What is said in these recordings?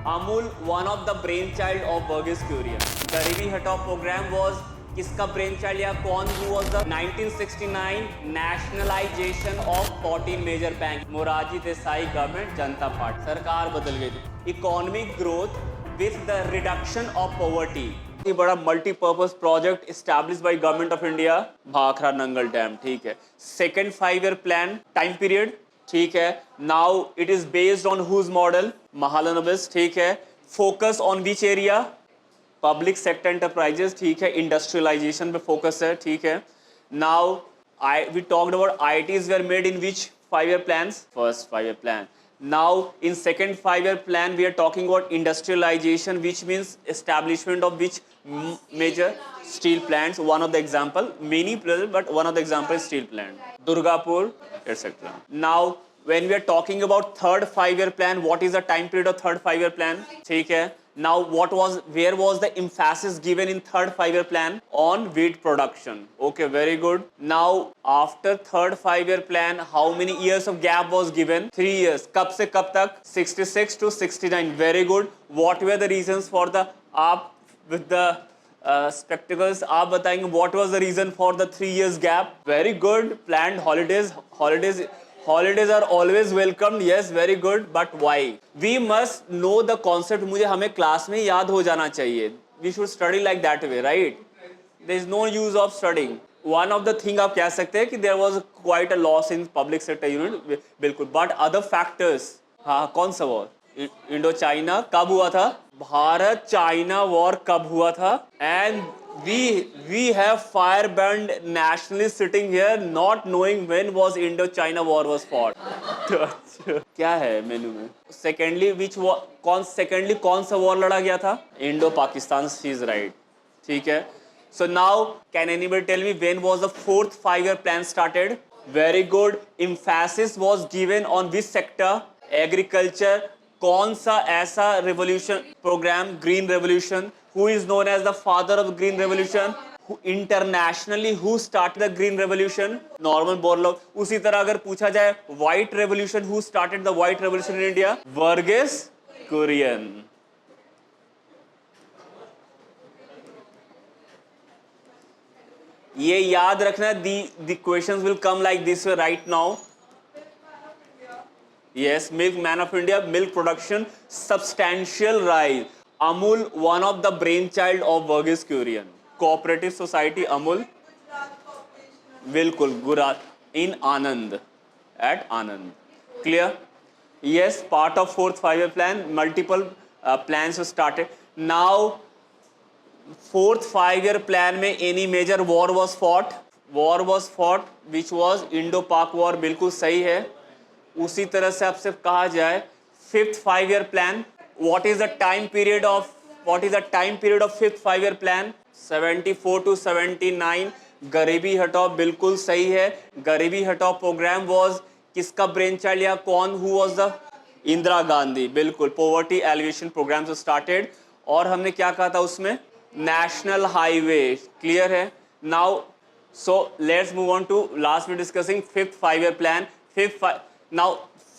Amul, one of the brainchild of Verghese Kurian. गरीबी हटाओ program was किसका brainchild या कौन who was the 1969 nationalization of 14 major banks? Morarji Desai government Janata party सरकार बदल गई थी. Economic growth with the reduction of poverty. ये बड़ा multipurpose project established by government of India. Bhakra Nangal dam, ठीक है. Second 5 year plan time period, ठीक है. Now it is based on whose model? Mahalanobis, ठीक है. Focus on which area? Public sector enterprises, ठीक है. इंडस्ट्रियलाइजेशन पे फोकस है, ठीक है. Now we talked about IITs were made in which 5 year plans? First 5 year plan. Now in second 5 year plan we are talking about industrialization, which means establishment of which major steel plants. One of the example, many but one of the example is steel plant, Durgapur, etc. Now when we are talking about third 5 year plan, what is the time period of third 5 year plan? ठीक है. Now where was the emphasis given in third 5 year plan? On wheat production. Okay, very good. Now after third 5 year plan, how many years of gap was given? 3 years. कब से कब तक? 66 to 69. Very good. What were the reasons for the आप with the spectacles, आप बताएंगे what was the reason for the 3 years gap? Very good. Planned holidays are always welcomed. Yes, very good. But why? We must know the concept. मुझे हमें class में याद हो जाना चाहिए. We should study like that way, right? There is no use of studying. One of the thing आप कह सकते हैं कि there was quite a loss in public sector unit, बिल्कुल. But other factors, हाँ, कौन सा वॉर? इंडो चाइना कब हुआ था? भारत चाइना वॉर कब हुआ था? And we have fire burned nationalists sitting here not knowing when was Indo China war was fought. क्या है मेनू में? सेकेंडली कौन सा वॉर लड़ा गया था? Indo Pakistan. She is right, ठीक है. So now can anybody tell me when was the fourth 5 year plan started? Very good. Emphasis was given on which sector? Agriculture. कौन सा ऐसा revolution program? Green revolution. Who is known as the father of green revolution? Internationally who started the green revolution? Norman Borlaug. उसी तरह अगर पूछा जाए white revolution, who started the white revolution in India? Verghese Kurian. ये याद रखना. the questions will come like this way right now. Yes, milk man of India, milk production substantial rise. Amul, one of the brainchild of Verghese Kurian. Cooperative society Amul, बिल्कुल. Gujarat in Anand, at Anand. Clear? Yes, part of fourth 5 year plan. Multiple plans were started. Now fourth 5 year plan में any major war was fought? War was fought which was Indo-Pak war. बिल्कुल सही है. उसी तरह से आपसे कहा जाए fifth 5 year plan. What is the time period of fifth 5 year plan? 74 to 79. गरीबी हटाओ बिल्कुल सही है. गरीबी हटाओ प्रोग्राम was किसका ब्रेन चाइल्ड या कौन? who was the? Indira Gandhi, बिल्कुल. poverty alleviation programs started. और हमने क्या कहा था उसमें? National highway. क्लियर है? Now so let's move on to last we're discussing fifth 5 year plan. Now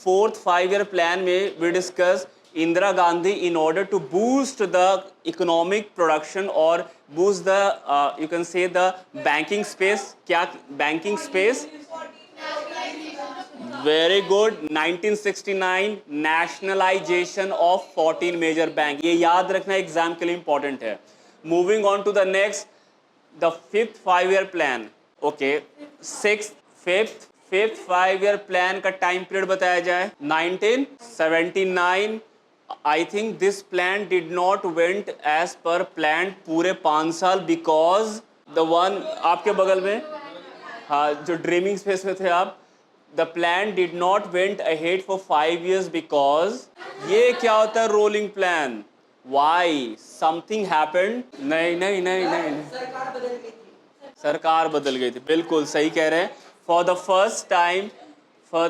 fourth 5 year plan में we discuss Indira Gandhi in order to boost the economic production or boost the you can say the banking space. क्या banking space? Very good. 1969 nationalization of 14 major bank. ये याद रखना exam के लिए important है. Moving on to the next, the fifth 5 year plan. Okay, fifth 5 year plan का time period बताया जाए. 1979. I think this plan did not went as per planned पूरे 5 साल because the one आपके बगल में, हाँ, जो ड्रीमिंग स्पेस में थे आप, the plan did not went ahead for 5 years because ये क्या होता है rolling plan? Why? Something happened? नहीं. सरकार बदल गई थी. बिल्कुल सही कह रहे हैं. For the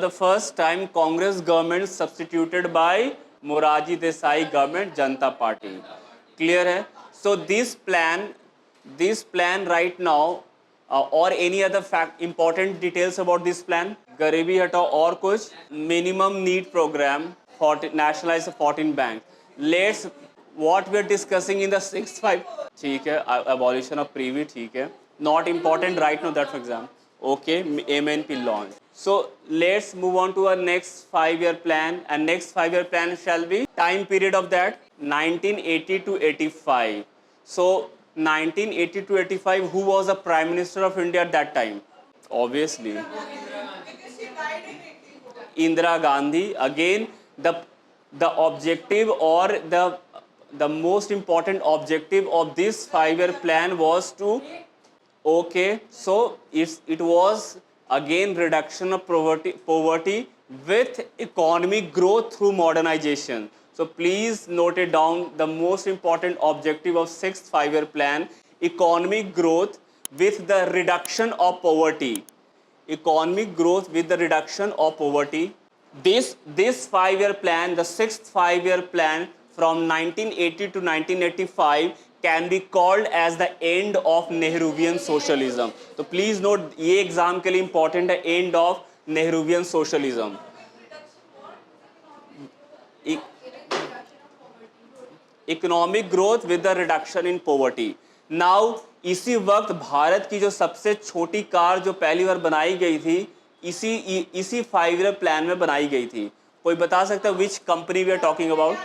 first time Congress government substituted by Morarji Desai government Janata Party. Clear है? So this plan right now or any other important details about this plan? गरीबी हटाओ और कुछ? Minimum need program, nationalize 14 banks. Let's what we are discussing in the 6th 5 ठीक है, abolition of privy ठीक है, not important right now that for exam, okay, MNP launch. So let's move on to our next 5-year plan, and next 5-year plan shall be time period of that 1980 to 85. So 1980 to 85, who was the Prime Minister of India at that time? Obviously Indira Gandhi. Again, the objective, or the most important objective of this 5-year plan was to, okay, so it was again reduction of poverty with economic growth through modernization. So please note it down, the most important objective of 6th 5-year plan, economic growth with the reduction of poverty. Economic growth with the reduction of poverty. This 5-year plan, the 6th 5-year plan from 1980 to 1985, can be called as the end of Nehruvian socialism. तो please note, ये exam के लिए important है, end of Nehruvian socialism. Economic growth with the reduction in poverty. Now इसी वक्त भारत की जो सबसे छोटी कार जो पहली बार बनाई गई थी, इसी 5-year plan में बनाई गई थी. कोई बता सकता है which company we are talking about?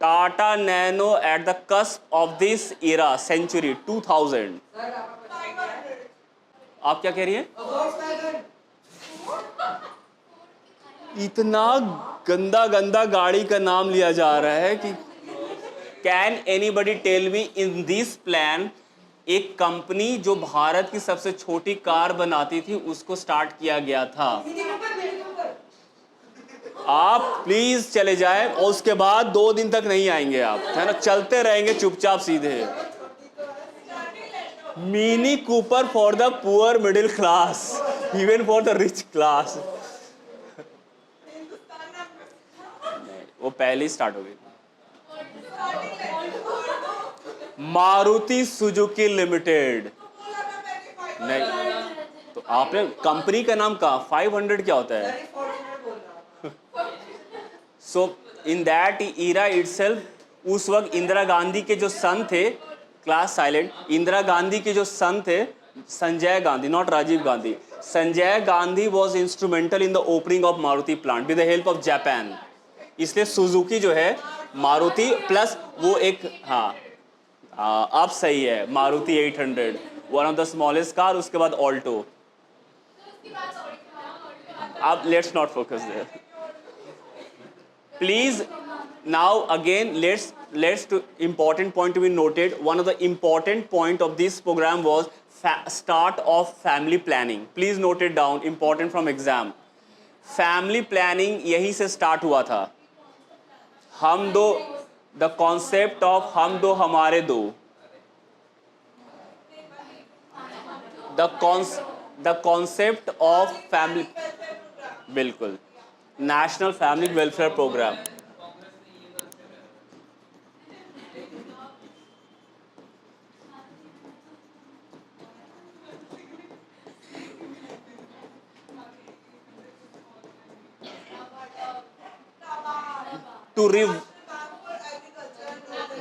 Tata Nano at the cusp of this era, century 2000. आप क्या कह रही हैं? इतना गंदा गंदा गाड़ी का नाम लिया जा रहा है कि can anybody tell me in this plan एक कंपनी जो भारत की सबसे छोटी कार बनाती थी उसको स्टार्ट किया गया था. आप प्लीज चले जाए और उसके बाद 2 दिन तक नहीं आएंगे आप, है ना, चलते रहेंगे चुपचाप सीधे. Mini Cooper for the poor middle class, even for the rich class. वो पहले ही स्टार्ट हो गई. Maruti Suzuki limited. नहीं तो आपने कंपनी का नाम कहा, 500 क्या होता है? सो इन दैट ईरा इटसेल्फ, उस वक्त इंदिरा गांधी के जो सन थे, क्लास साइलेंट, इंदिरा गांधी के जो सन थे, Sanjay Gandhi, not Rajiv Gandhi, Sanjay Gandhi was instrumental in the opening of Maruti plant with the help of Japan. इसलिए सुजुकी जो है मारुति प्लस वो एक, हाँ अब सही है, Maruti 800, one of the smallest car, उसके बाद ऑल्टो. अब let's not focus there please. Now again let's to important point to be noted. One of the important point of this program was start of family planning. Please note it down, important from exam. Family planning यही से start हुआ था. हम दो, the concept of हम दो हमारे दो, the concept of family, बिल्कुल, National Family Welfare Program.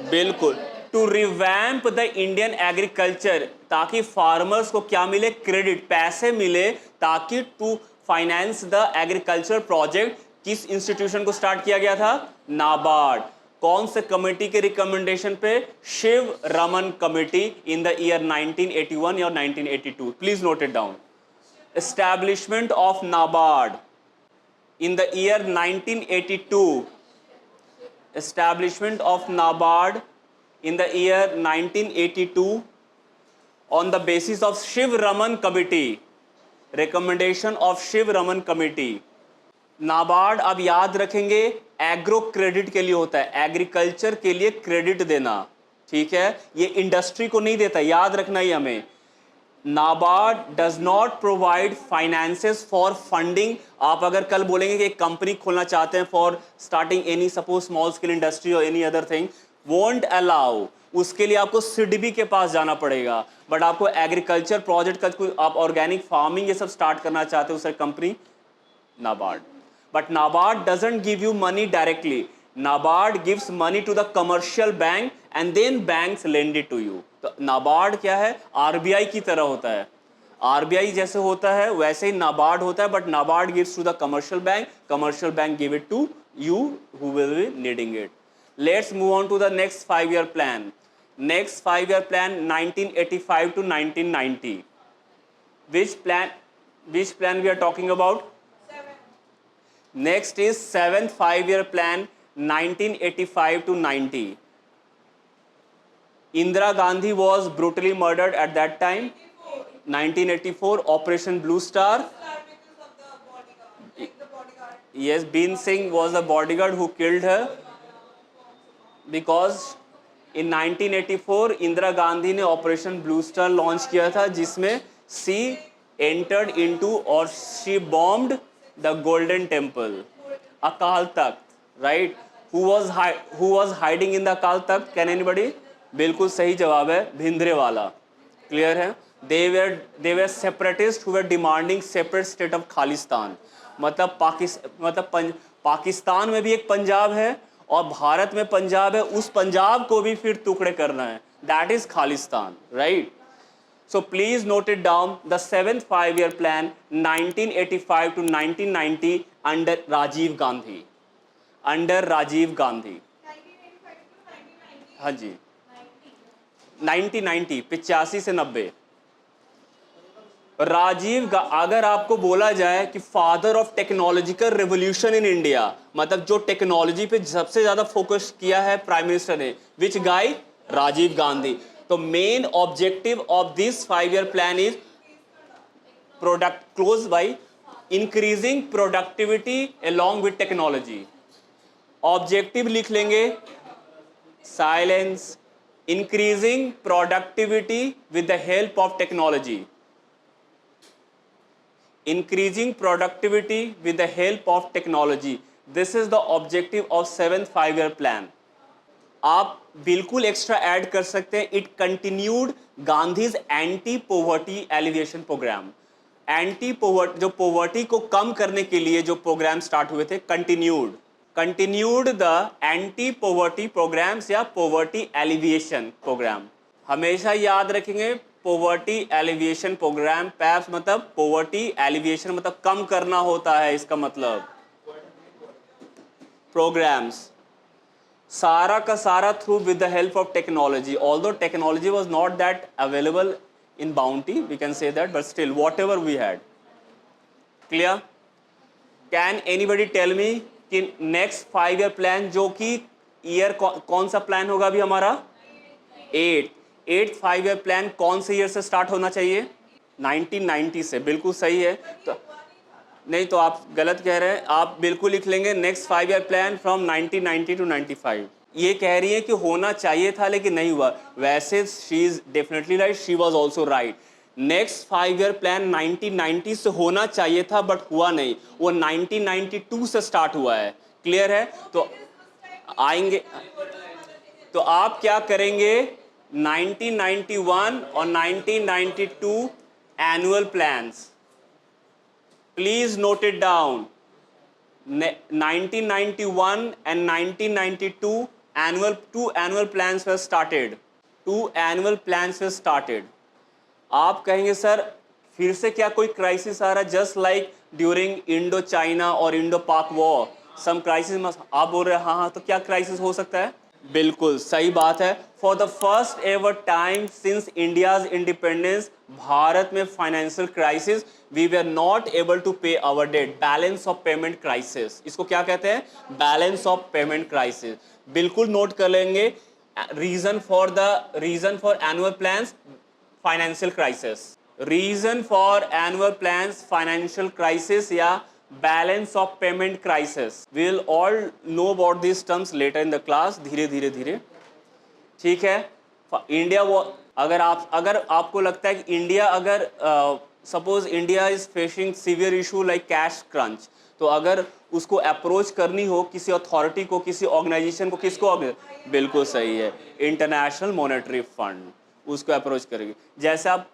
बिल्कुल, to revamp the Indian agriculture, ताकि फार्मर्स को क्या मिले? क्रेडिट, पैसे मिले, ताकि to finance the agriculture project. किस इंस्टीट्यूशन को स्टार्ट किया गया था? नाबार्ड. कौन से कमेटी के रिकमेंडेशन पे? Shiv Raman committee in the year 1981 या 1982. Please note it down. Establishment of NABARD in the year 1982. Establishment of NABARD in the year 1982 on the basis of Shiv Raman Committee, recommendation of Shiv Raman Committee. NABARD अब याद रखेंगे agro credit के लिए होता है, agriculture के लिए credit देना, ठीक है, ये इंडस्ट्री को नहीं देता, याद रखना ही हमें. NABARD does not provide finances for funding. आप अगर कल बोलेंगे कि एक कंपनी खोलना चाहते हैं for starting any suppose small scale industry और any other thing, won't allow. उसके लिए आपको सिडबी के पास जाना पड़ेगा. बट आपको एग्रीकल्चर प्रोजेक्ट का कोई, आप ऑर्गेनिक फार्मिंग ये सब स्टार्ट करना चाहते हो, sir company NABARD. but NABARD doesn't give you money directly. NABARD gives money to the commercial bank and then banks lend it to you. तो NABARD क्या है, RBI की तरह होता है. RBI जैसे होता है वैसे ही NABARD होता है, but NABARD gives to the commercial bank give it to you who will be needing it. Let's move on to the next 5-year plan. Next 5-year plan 1985 to 1990. Which plan we are talking about? Next is 7th 5-year plan 1985 to 90. Indira Gandhi was brutally murdered at that time. 1984, Operation Blue Star. Yes, Bean Singh was the bodyguard who killed her. Because in 1984 Indira Gandhi ने operation blue star launch किया था, जिसमें she entered into और she bombed the Golden Temple, Akal Takht, right. Who was hiding in the Akal Takht? Can anybody? बिल्कुल सही जवाब है Bhindranwale. Clear है? they were separatists who were demanding separate state of Khalistan. मतलब पाकिस्तान में भी एक पंजाब है और भारत में पंजाब है, उस पंजाब को भी फिर टुकड़े करना है. That is Khalistan, right. So please note it down, the 7th 5-year plan 1985 to 1990 under Rajiv Gandhi. Under Rajiv Gandhi. 1985 to 1990. हाँ जी. 1990 85 से 90. अगर आपको बोला जाए कि father of technological revolution in India, मतलब जो टेक्नोलॉजी पे सबसे ज्यादा फोकस किया है प्राइम मिनिस्टर ने, विच गाय? राजीव गांधी. तो main objective of this 5-year plan is close by increasing productivity along with technology. Objective लिख लेंगे, silence. Increasing productivity with the help of technology. Increasing productivity with the help of technology. This is the objective of 7th 5-year plan. आप बिल्कुल extra add कर सकते हैं. It continued Gandhi's anti poverty alleviation program. Anti poverty, जो poverty को कम करने के लिए जो प्रोग्राम स्टार्ट हुए थे, continued the anti poverty programs या पोवर्टी एलिवेशन प्रोग्राम. हमेशा याद रखेंगे पोवर्टी एलिविएशन प्रोग्राम. पैप्स मतलब पोवर्टी एलिविएशन मतलब कम करना होता है, इसका मतलब प्रोग्राम्स सारा का सारा through with the help of technology. Although technology was not that available in bounty, we can say that, but still whatever we had. Clear? Can anybody tell me कि नेक्स्ट 5-year प्लान जो कि year कौन सा plan होगा अभी हमारा? 8th 5-year plan कौन से ईयर से स्टार्ट होना चाहिए? 1990 से. बिल्कुल सही है. तो नहीं, तो आप गलत कह रहे हैं. आप बिल्कुल लिख लेंगे next 5-year plan from 1990 to 95. ये कह रही है कि होना चाहिए था लेकिन नहीं हुआ. वैसे she is definitely right, she was also right. Next 5-year plan 1990 से होना चाहिए था बट हुआ नहीं, वो 1992 से स्टार्ट हुआ है. क्लियर है? तो आएंगे, तो आप क्या करेंगे? 1991 और 1992 annual plans. Please note it down. 1991 and 1992 two annual plans were started. 2 annual plans were started. आप कहेंगे सर फिर से क्या कोई क्राइसिस आ रहा है? Just like during Indo China और इंडो पाक वॉर सम क्राइसिस. आप बोल रहे हैं हाँ, तो क्या क्राइसिस हो सकता है? बिल्कुल सही बात है. For the first ever time since India's independence, Bharat में financial crisis. We were not able to pay our debt. Balance of payment crisis, इसको क्या कहते हैं? Balance of payment crisis. बिल्कुल नोट कर लेंगे. Reason for annual plans, financial crisis. Reason for annual plans, financial crisis या balance of payment crisis. We will all know about this terms later in the class. धीरे धीरे. ठीक है. India वो अगर आपको लगता है कि इंडिया, अगर suppose India is facing severe issue like cash crunch, तो अगर उसको अप्रोच करनी हो किसी अथॉरिटी को, किसी ऑर्गेनाइजेशन को, किसको? बिल्कुल सही है, इंटरनेशनल मॉनेटरी फंड, उसको अप्रोच करेगी. जैसे आप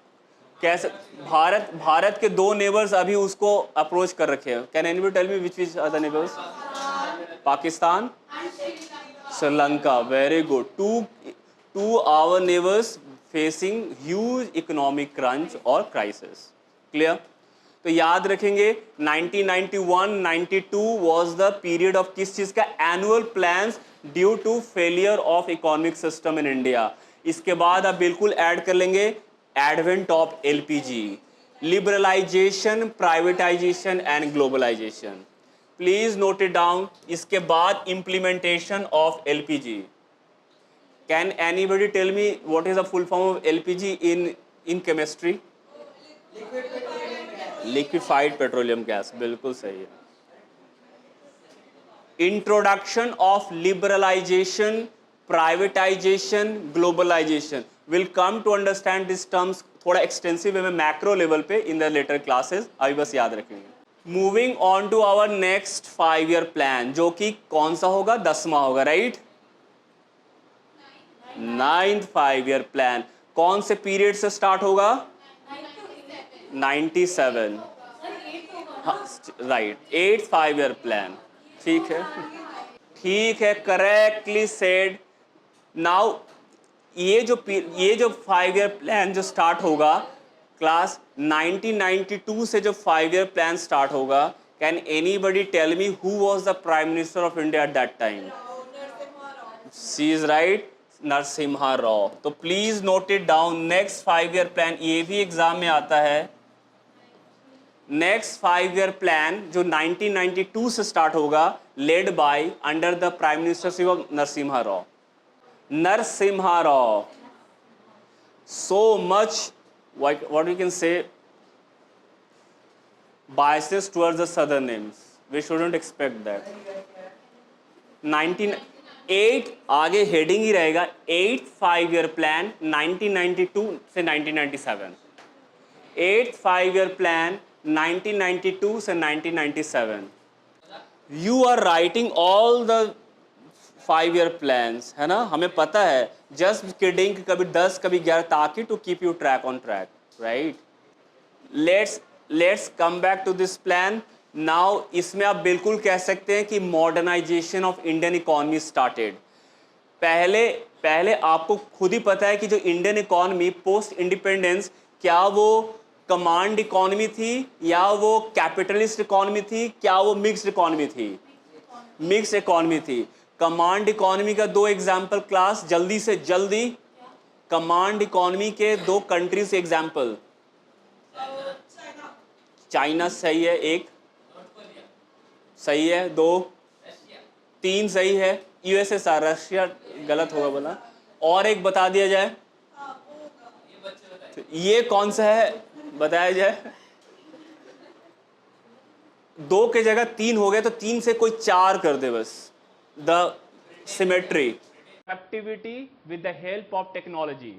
कैसे भारत के दो नेबर्स अभी उसको अप्रोच कर रखे हैं. Can anybody tell me which are the neighbours? Pakistan, Sri Lanka. Very good. Two our neighbours facing huge economic crunch और क्राइसिस. क्लियर? तो याद रखेंगे 1991-92 वाज द पीरियड ऑफ किस चीज का? Annual plans due to failure of economic system in India. इसके बाद आप बिल्कुल ऐड कर लेंगे advent of LPG, liberalization, privatization and globalization. Please note it down. इसके बाद implementation of LPG. Can anybody tell me what is the full form of LPG in chemistry? Liquefied petroleum gas. बिल्कुल सही है. Introduction of liberalization, privatization, globalization. Will come to understand this terms थोड़ा extensive वे में macro level पे in the letter classes. अभी बस याद रखेंगे. Moving on to our next 5 year plan, जो कि कौन सा होगा? 10वां होगा, राइट? 9th 5 ईयर प्लान कौन से पीरियड से स्टार्ट होगा? 97. राइट. 8th 5 year plan. ठीक है, ठीक है, करेक्टली सेड. नाउ ये जो 5 ईयर प्लान जो स्टार्ट होगा क्लास 1992 से, जो 5 ईयर प्लान स्टार्ट होगा, can anybody tell me who was the prime minister of India at that time? She is right, Narasimha Rao. तो please note it down. Next 5 year plan, ये भी exam में आता है. नेक्स्ट 5 ईयर प्लान जो 1992 से start होगा, led by under the prime ministership of Narasimha Rao. Narasimha Rao. So much, what we can say, biases towards the southern names. We shouldn't expect that. 1908 आगे heading ही रहेगा. 8th 5 ईयर प्लान 1992 से 1997. 8th 5 year plan 1992 से 1997. You are writing all the 5 year plans, है ना? हमें पता है. Just kidding. कभी 10 कभी 11, ताकि to keep you track on track, right? Let's come back to this plan. Now इसमें आप बिल्कुल कह सकते हैं कि modernization of Indian economy started. पहले आपको खुद ही पता है कि जो इंडियन इकोनॉमी पोस्ट इंडिपेंडेंस, क्या वो कमांड इकोनॉमी थी या वो कैपिटलिस्ट इकोनॉमी थी, क्या वो मिक्स्ड इकोनॉमी थी? मिक्स्ड इकोनॉमी थी. कमांड इकोनॉमी का 2 एग्जाम्पल क्लास, जल्दी से जल्दी. कमांड इकोनॉमी के 2 कंट्रीज के एग्जाम्पल. चाइना सही है, 1 सही है, 2, 3 सही है. यूएसएसआर, रशिया गलत होगा बोला. और एक बता दिया जाए. ये कौन सा है बताया जाए. 2 के जगह 3 हो गए, तो 3 से कोई 4 कर दे बस. The symmetry. Activity with the help of technology.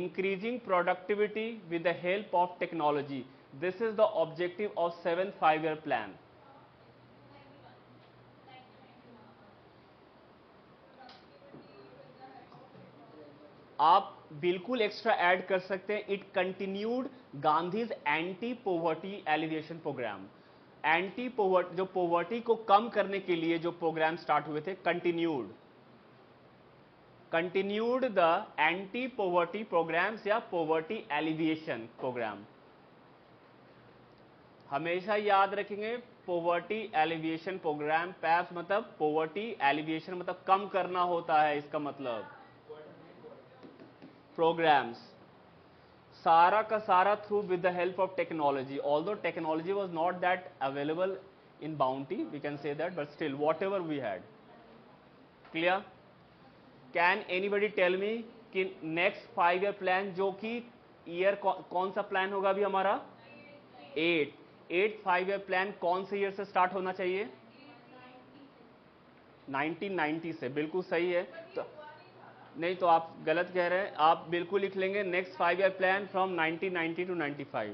Increasing productivity with the help of technology. This is the objective of 7th 5 year plan. आप बिल्कुल एक्स्ट्रा ऐड कर सकते हैं. It continued Gandhi's anti poverty alleviation program. Anti poverty, जो poverty को कम करने के लिए जो प्रोग्राम स्टार्ट हुए थे, continued the anti poverty programs या पोवर्टी एलिविएशन प्रोग्राम. हमेशा याद रखेंगे पोवर्टी एलिविएशन प्रोग्राम. पैस मतलब पोवर्टी एलिविएशन मतलब कम करना होता है, इसका मतलब प्रोग्राम्स सारा का सारा through with the help of technology. Although technology was not that available in bounty, we can say that, but still whatever we had. Clear? Can anybody tell me कि नेक्स्ट 5 ईयर प्लान, जो कि year कौन सा plan होगा अभी हमारा? 8th 5 year plan कौन से ईयर से स्टार्ट होना चाहिए? 1990 से. बिल्कुल सही है. तो नहीं, तो आप गलत कह रहे हैं. आप बिल्कुल लिख लेंगे next 5 year plan from 1990 to 95.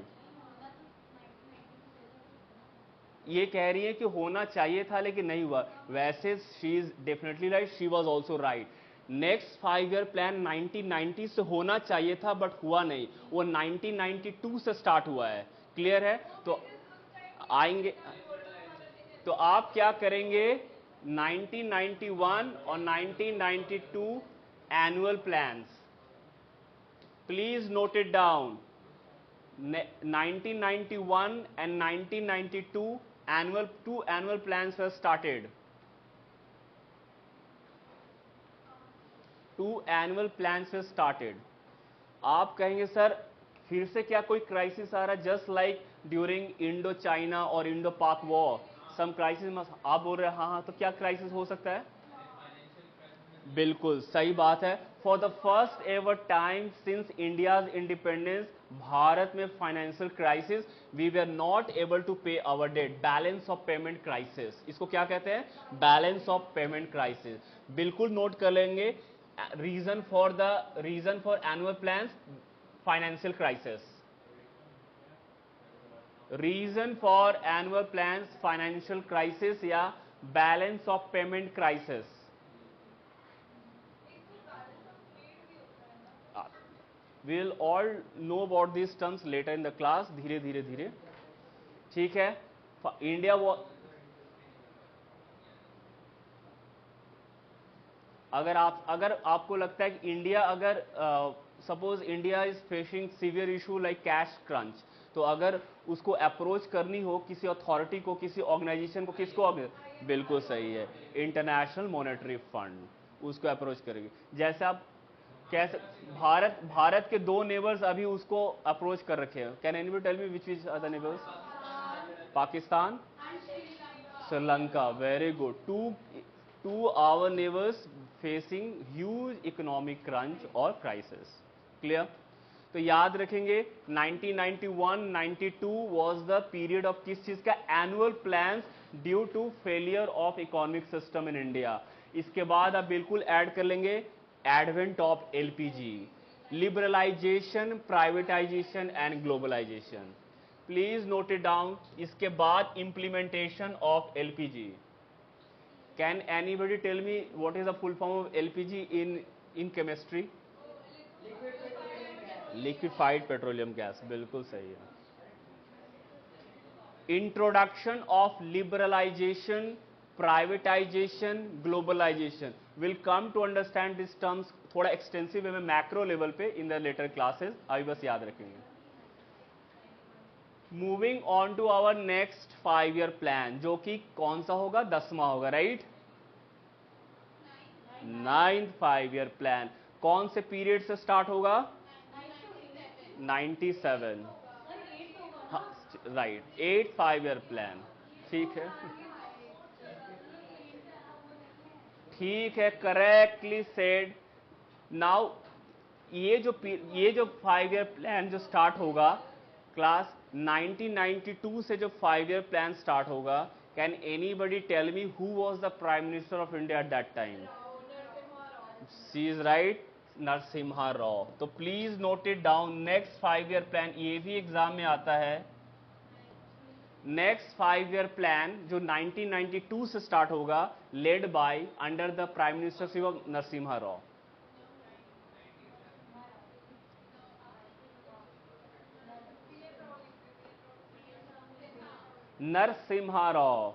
ये कह रही है कि होना चाहिए था लेकिन नहीं हुआ. वैसे she is definitely right, she was also right. Next 5 year plan 1990 से होना चाहिए था बट हुआ नहीं, वो 1992 से स्टार्ट हुआ है। क्लियर है? तो आएंगे, तो आप क्या करेंगे, 1991 और 1992 annual plans, please note it down. 1991 and 1992 two annual plans were started. Two annual plans were started. आप कहेंगे सर फिर से क्या कोई क्राइसिस आ रहा है, just like during Indo China और इंडो पाक वॉर सम क्राइसिस? आप बोल रहे हैं हाँ, तो क्या क्राइसिस हो सकता है? बिल्कुल सही बात है। For the first ever time since India's independence, Bharat में financial crisis, we were not able to pay our debt, balance of payment crisis. इसको क्या कहते हैं? Balance of payment crisis. बिल्कुल नोट कर लेंगे। Reason for annual plans, financial crisis. Reason for annual plans, financial crisis या balance of payment crisis. We'll all know about these terms later in the class, धीरे धीरे धीरे। ठीक है? India वो, अगर आपको लगता है कि इंडिया, अगर suppose India is facing severe issue like cash crunch, तो अगर उसको अप्रोच करनी हो किसी अथॉरिटी को, किसी ऑर्गेनाइजेशन को, किसको? बिल्कुल सही है, इंटरनेशनल मॉनेटरी फंड, उसको अप्रोच करेगी। जैसे आप कैसे, भारत के दो नेबर्स अभी उसको अप्रोच कर रखे हैं। Can anybody tell me which is other neighbours? Pakistan, Sri Lanka, very good. Two our neighbours facing huge economic crunch और क्राइसिस। क्लियर? तो याद रखेंगे 1991-92 वाज द पीरियड ऑफ किस चीज का? Annual plans due to failure of economic system in India. इसके बाद आप बिल्कुल ऐड कर लेंगे advent of LPG, liberalization, privatization and globalization. Please note it down. इसके बाद implementation of LPG. Can anybody tell me what is the full form of LPG in chemistry? Liquefied petroleum gas, बिल्कुल सही है। Introduction of liberalization, privatization, globalization, will come to understand this terms थोड़ा extensive वे में, macro level पे in the letter classes. अभी बस याद रखेंगे। Moving on to our next 5 year plan, जो कि कौन सा होगा? 10वां होगा, राइट? 9th 5 ईयर प्लान कौन से पीरियड से स्टार्ट होगा? 97, राइट। 8th 5 ईयर प्लान, ठीक है, ठीक है, करेक्टली सेड। नाउ ये जो 5 ईयर प्लान जो स्टार्ट होगा क्लास 1992 से, जो 5 ईयर प्लान स्टार्ट होगा, can anybody tell me who was the prime minister of India at that time? She is right, Narasimha Rao. तो please note it down. Next 5 year plan, ये भी exam में आता है। नेक्स्ट 5 ईयर प्लान जो 1992 से start होगा, led by under the prime ministership of Narasimha Rao. Narasimha Rao.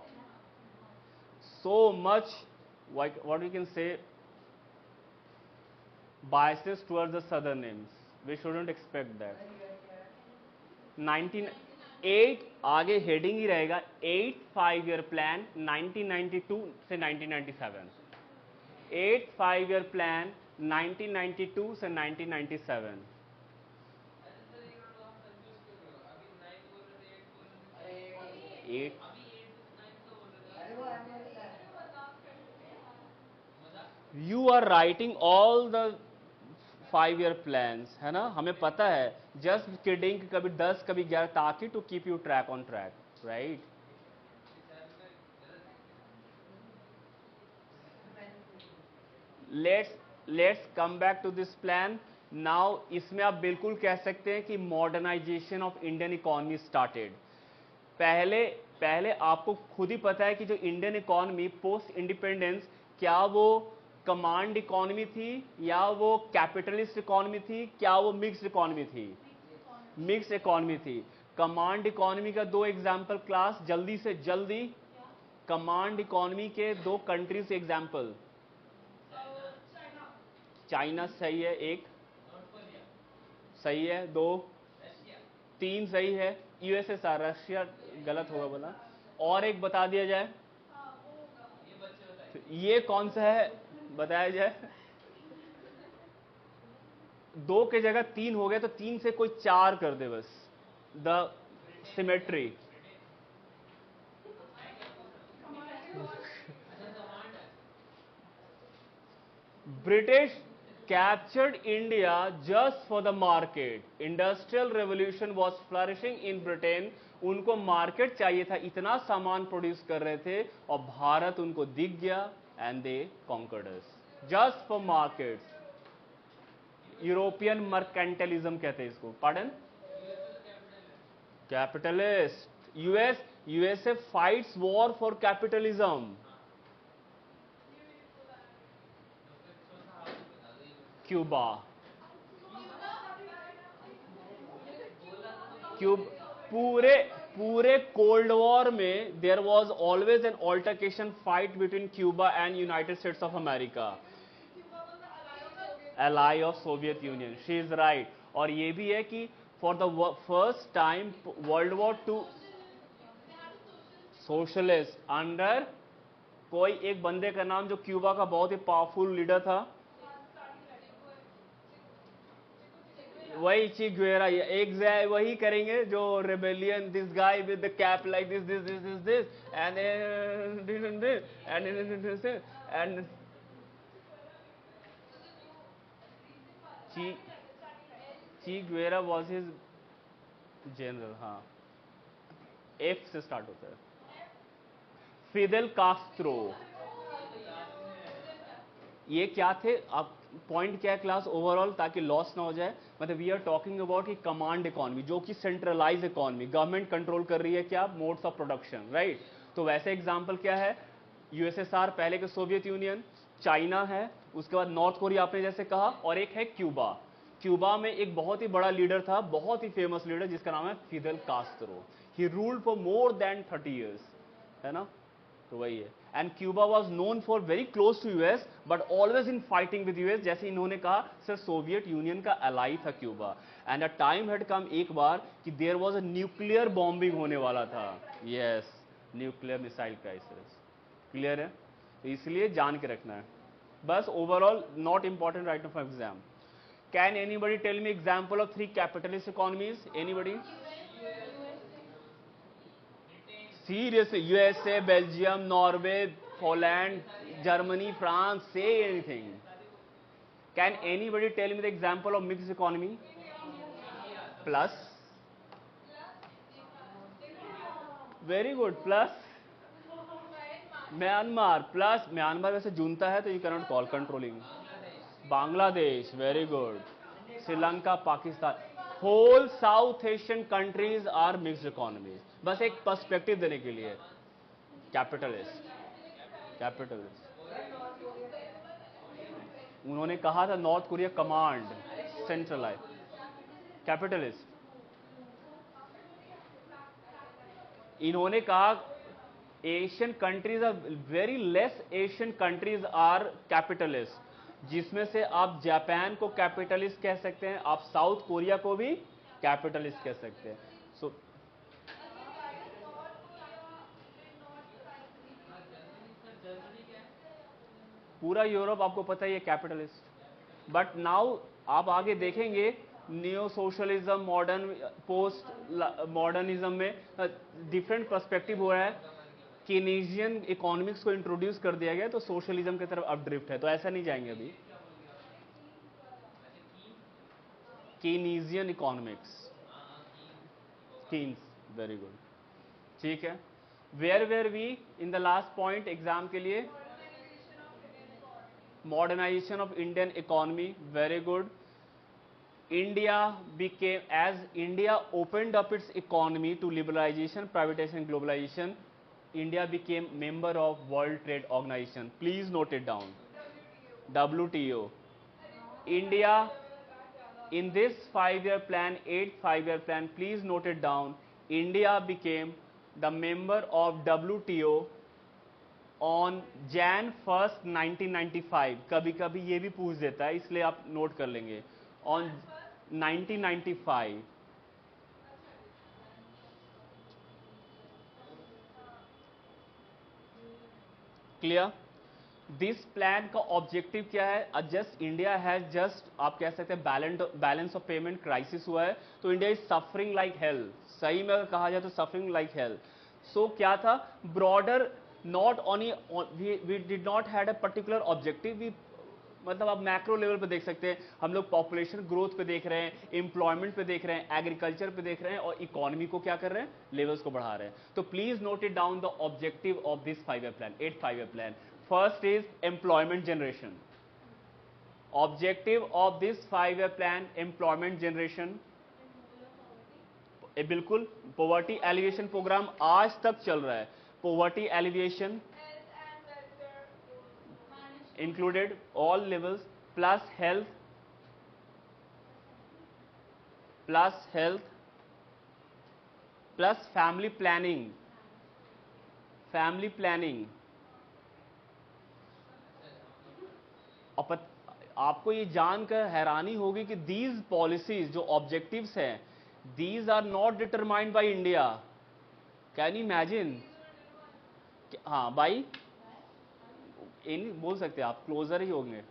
So much, what we can say, biases towards the southern names. We shouldn't expect that. 1908 आगे heading ही रहेगा, 8th 5 ईयर प्लान 1992 से 1997। 8th 5 year plan 1992 से 1997। You are writing all the 5 year plans, है ना? हमें पता है, just kidding, कभी 10 कभी 11, ताकि to keep you track on track, right? Let's come back to this plan now. इसमें आप बिल्कुल कह सकते हैं कि modernization of Indian economy started. पहले आपको खुद ही पता है कि जो इंडियन इकोनॉमी पोस्ट इंडिपेंडेंस, क्या वो कमांड इकोनॉमी थी या वो कैपिटलिस्ट इकोनॉमी थी, क्या वो मिक्स्ड इकोनॉमी थी? मिक्स्ड इकोनॉमी थी। कमांड इकोनॉमी का दो एग्जांपल क्लास, जल्दी से जल्दी। कमांड इकोनॉमी के दो कंट्रीज एग्जांपल। चाइना सही है, एक सही है, दो, तीन सही है। यूएसएसआर, रशिया गलत होगा बोला। और एक बता दिया जाए, तो ये कौन सा है बताया जाए? दो के जगह तीन हो गए तो तीन से कोई चार कर दे बस। The symmetry. British captured India just for the market. Industrial revolution was flourishing in Britain. उनको मार्केट चाहिए था, इतना सामान प्रोड्यूस कर रहे थे और भारत उनको दिख गया and they conquered us just for markets. European mercantilism कहते हैं इसको। Pardon? Capitalist. USA fights war for capitalism. Cuba. पूरे कोल्ड वॉर में there was always an altercation fight between Cuba and United States of America, ally of Soviet Union. She is right. और ये भी है कि for the first time world war two socialist under कोई एक बंदे का नाम जो क्यूबा का बहुत ही पावरफुल लीडर था, वही ची गुएरा। एक वही करेंगे जो rebellion, this guy with the cap like this this this this this and and ची गुएरा वॉज हिज जनरल। हाँ, एफ से स्टार्ट होता है। फिदेल कास्ट्रो। ये क्या थे? आप पॉइंट क्या है क्लास ओवरऑल, ताकि लॉस ना हो जाए। मतलब वी आर टॉकिंग अबाउट कि कमांड इकोनॉमी, जो कि सेंट्रलाइज इकोनॉमी, गवर्नमेंट कंट्रोल कर रही है क्या? Modes of production, right. तो वैसे एग्जांपल क्या है? यूएसएसआर, पहले के सोवियत यूनियन, चाइना है, उसके बाद नॉर्थ कोरिया आपने जैसे कहा, और एक है क्यूबा। क्यूबा में एक बहुत ही बड़ा लीडर था, बहुत ही फेमस लीडर, जिसका नाम है Fidel Castro. He ruled for more than 30 years, है ना। तो वही है। And Cuba was known for very close to US but always in fighting with US. जैसे इन्होंने कहा सर, सोवियत यूनियन का अलाई था Cuba. And a time had come एक बार कि there was a nuclear bombing होने वाला था। Yes, nuclear missile crisis. Clear है? तो इसलिए जान के रखना है बस। Overall not important right now for exam. Can anybody tell me example of 3 capitalist economies? Anybody? Seriously, USA, Belgium, Norway, Poland, Germany, France, say anything. Can anybody tell me the example of mixed economy? Plus? Very good. Plus? Myanmar. Plus Myanmar वैसे junta है तो you cannot call controlling. Bangladesh, very good. Sri Lanka, Pakistan, whole south Asian countries are mixed economies. बस एक perspective देने के लिए। Capitalist, capitalist. उन्होंने कहा था North Korea command centralize, capitalist. इन्होंने कहा Asian countries are very less, Asian countries are capitalist, जिसमें से आप जापान को कैपिटलिस्ट कह सकते हैं, आप साउथ कोरिया को भी कैपिटलिस्ट कह सकते हैं। सो पूरा यूरोप आपको पता ही है कैपिटलिस्ट। बट नाउ आप आगे देखेंगे neo socialism, modern, post modernism में डिफरेंट पर्सपेक्टिव हो रहा है। केनेजियन इकोनॉमिक्स को इंट्रोड्यूस कर दिया गया तो सोशलिज्म की तरफ अपड्रिफ्ट है, तो ऐसा नहीं जाएंगे अभी। Keynesian economics, Keynes, very good, ठीक है। Where we in the last point exam के लिए? Modernization of Indian economy, very good. India became, as India opened up its economy to liberalization, privatization and globalization, India became member of World Trade Organization. Please note it down. WTO. India, in this 5-year plan, 8th 5-year plan, please note it down, India became the member of WTO on Jan 1st 1995. कभी कभी ये भी पूछ देता है, इसलिए आप note कर लेंगे, on 1995. क्लियर? दिस प्लान का ऑब्जेक्टिव क्या है? जस्ट इंडिया हैज जस्ट, आप कह सकते हैं बैलेंस ऑफ पेमेंट क्राइसिस हुआ है, तो India is suffering like hell. सही में अगर कहा जाए तो सफरिंग लाइक हेल. सो क्या था? Broader, not only, we did not had a particular objective. We, मतलब आप मैक्रो लेवल पे देख सकते हैं, हम लोग पॉपुलेशन ग्रोथ पे देख रहे हैं, एम्प्लॉयमेंट पे देख रहे हैं, एग्रीकल्चर पे देख रहे हैं, और इकोनॉमी को क्या कर रहे हैं? लेवल्स को बढ़ा रहे हैं. तो please note it down the objective of this 5-year plan, 8th 5-year plan. First is employment generation. Objective of this 5-year plan, employment generation. बिल्कुल, poverty alleviation program आज तक चल रहा है. Poverty alleviation Health and welfare management. included all levels, plus health, plus family planning. आपको ये जानकर हैरानी होगी कि दीज पॉलिसीज जो ऑब्जेक्टिव्स हैं, these are not determined by India. Can you imagine? हाँ भाई, इन बोल सकते हैं आप, क्लोजर ही होंगे.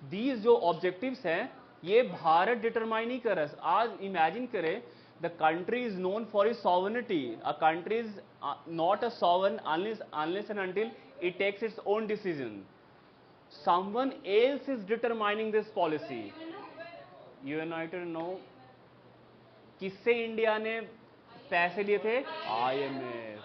दीज जो ऑब्जेक्टिव्स हैं, ये भारत डिटरमाइन ही कर रहा है. आज इमेजिन करें, the country is known for is sovereignty. A country is not a sovereign unless and until it takes its own decision. Someone else is determining this policy. United No. किससे India ने पैसे लिए थे? IMF.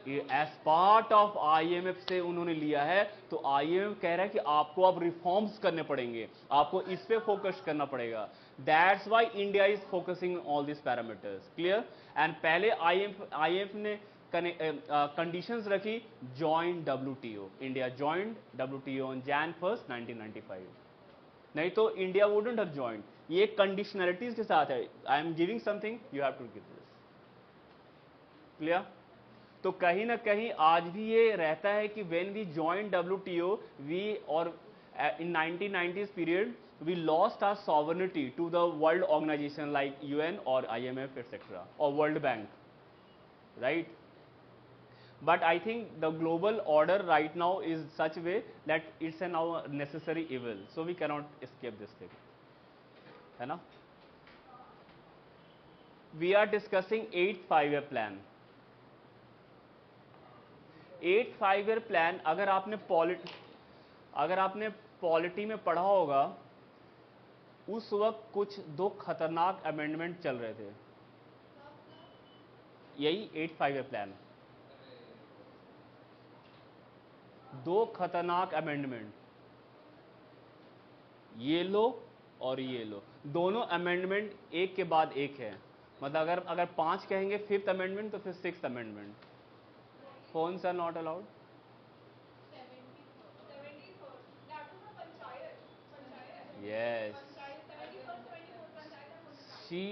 As part of IMF से उन्होंने लिया है. तो IMF कह रहा है कि आपको अब रिफॉर्म्स करने पड़ेंगे, आपको इस पे फोकस करना पड़ेगा. That's why India is focusing all this parameters. Clear? And पहले IMF ने कंडीशंस रखी, join WTO. India joined WTO on Jan 1st 1995. नहीं तो इंडिया वुडंट हैव ज्वाइंड. ये कंडीशनलिटीज के साथ है. I am giving something, you have to give this. Clear? तो कहीं ना कहीं आज भी ये रहता है कि when we join WTO, we, और in 1990s period we lost our sovereignty to the world organization like UN or IMF etc. or World Bank, right? But I think the global order right now is such way that it's a now necessary evil, so we cannot escape this thing, है ना? We are discussing 8th 5-year plan. 8th 5-year plan, अगर आपने polity में पढ़ा होगा, उस वक्त कुछ 2 खतरनाक अमेंडमेंट चल रहे थे. यही 8th 5-year प्लान. 2 खतरनाक अमेंडमेंट, ये लो और ये लो. दोनों अमेंडमेंट एक के बाद एक है. मतलब अगर 5 कहेंगे 5th अमेंडमेंट, तो फिर 6th amendment. Phones are not allowed. 74. That was a panchayat. Yes, Panchayat 71st, 74th panchayat. She,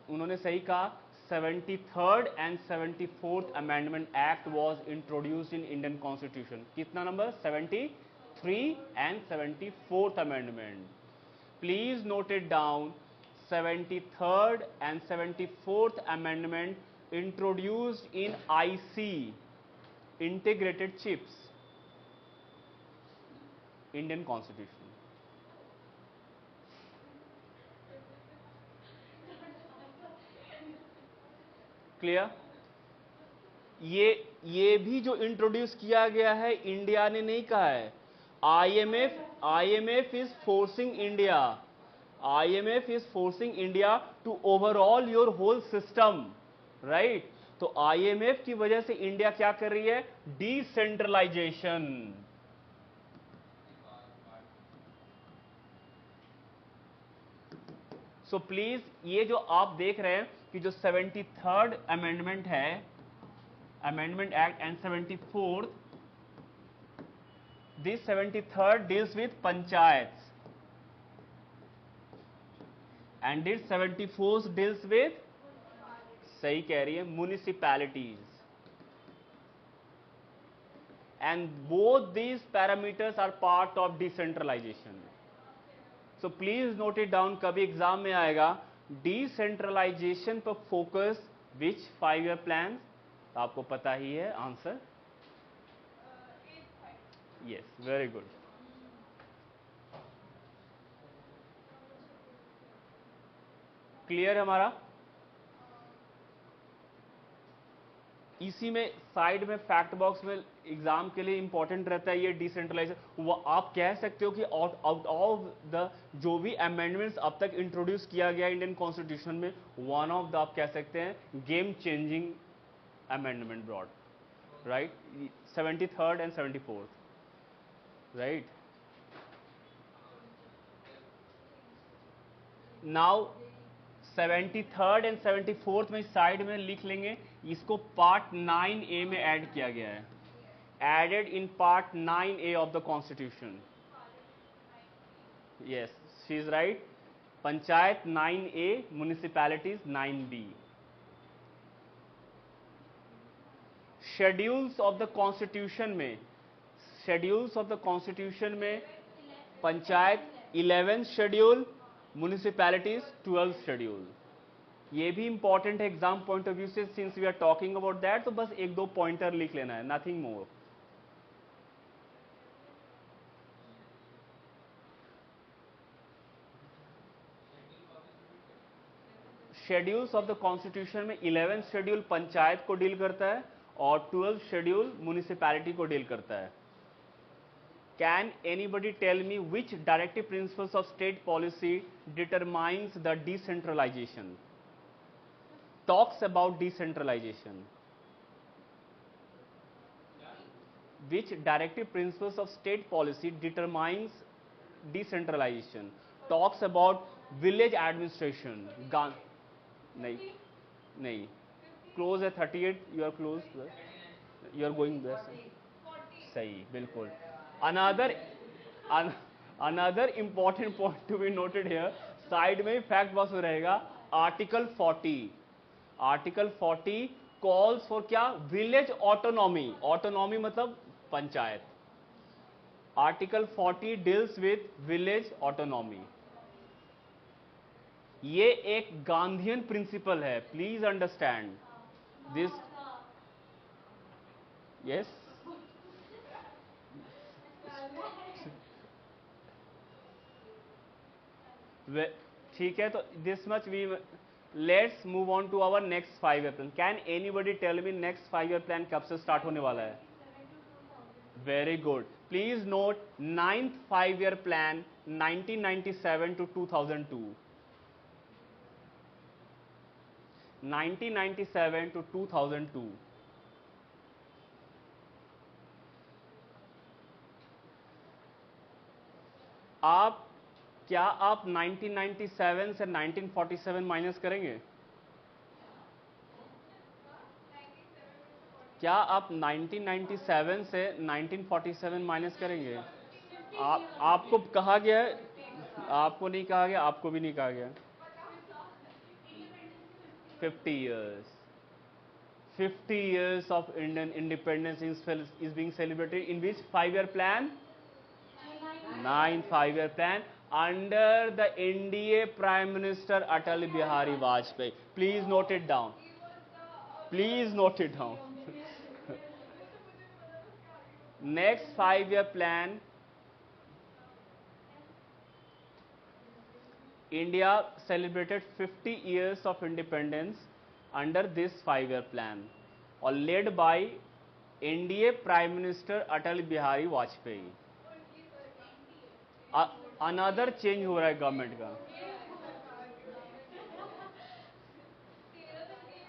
उन्होंने सही कहा. 73rd and 74th Amendment Act was introduced in Indian Constitution. कितना number? 73 and 74th Amendment. Please note it down. 73rd and 74th Amendment introduced in IC, Integrated Chips, Indian Constitution. Clear? ये भी जो introduce किया गया है, India ने नहीं कहा है. IMF is forcing India. IMF is forcing India to overall your whole system, right? तो IMF की वजह से इंडिया क्या कर रही है? डिसेंट्रलाइजेशन. सो प्लीज, ये जो आप देख रहे हैं कि जो 73rd अमेंडमेंट है, amendment act, and 74th, this 73rd deals with panchayats and this 74th deals with, सही कह रही है, municipalities. And both these parameters are part of decentralization. So please note it down, कभी एग्जाम में आएगा decentralization पर focus which 5-year plans, आपको पता ही है answer. Yes, very good. Clear है हमारा? इसी में साइड में फैक्ट बॉक्स में एग्जाम के लिए इंपॉर्टेंट रहता है ये डिसेंट्रलाइजेशन. वो आप कह सकते हो कि आउट ऑफ द जो भी अमेंडमेंट्स अब तक इंट्रोड्यूस किया गया इंडियन कॉन्स्टिट्यूशन में, वन ऑफ द आप कह सकते हैं game changing amendment broad, right? 73rd and 74th, right? Now 73rd and 74th में साइड में लिख लेंगे, इसको पार्ट 9A में ऐड किया गया है. Added in part 9A of the constitution. Yes, she is right. Panchayat 9A, municipalities 9B. Schedules of the constitution में, शेड्यूल्स ऑफ द कॉन्स्टिट्यूशन में panchayat 11th schedule, municipalities 12th schedule. ये भी इंपॉर्टेंट है exam point of view से, since we are talking about that, तो बस एक दो पॉइंटर लिख लेना है, nothing more. Schedules of the constitution में 11th शेड्यूल पंचायत को डील करता है और 12th शेड्यूल म्युनिसिपैलिटी को डील करता है. Can anybody tell me which directive principles of state policy determines the decentralization? Talks about decentralization. Which directive principles of state policy determines decentralization? Talks about village administration. नहीं, नहीं. Close है 38. You are close. You are going there. सही, बिल्कुल. Another important point to be noted here, side में fact box में रहेगा article 40. Article 40 calls for क्या? Village autonomy. Autonomy मतलब panchayat. Article 40 deals with village autonomy. ये एक गांधीयन प्रिंसिपल है, प्लीज अंडरस्टैंड दिस. यस, ठीक है. तो this much we, let's move on to our next 5-year plan. Can anybody tell me next 5-year plan कब से start होने वाला है? Very good. Please note 9th 5-year plan 1997 to 2002. 1997 to 2002. क्या आप 1997 से 1947 माइनस करेंगे? क्या आप 1997 से 1947 माइनस करेंगे? आपको कहा गया है, आपको नहीं कहा गया, आपको भी नहीं कहा गया. 50 years. 50 years of Indian independence is being celebrated in which 5-year plan? 9th 5-year plan under the NDA Prime Minister Atal Bihari Vajpayee. Please note it down. Please note it down. Next 5-year plan, India celebrated 50 years of independence under this 5-year plan, or led by NDA Prime Minister Atal Bihari Vajpayee. Another change हो रहा है government का.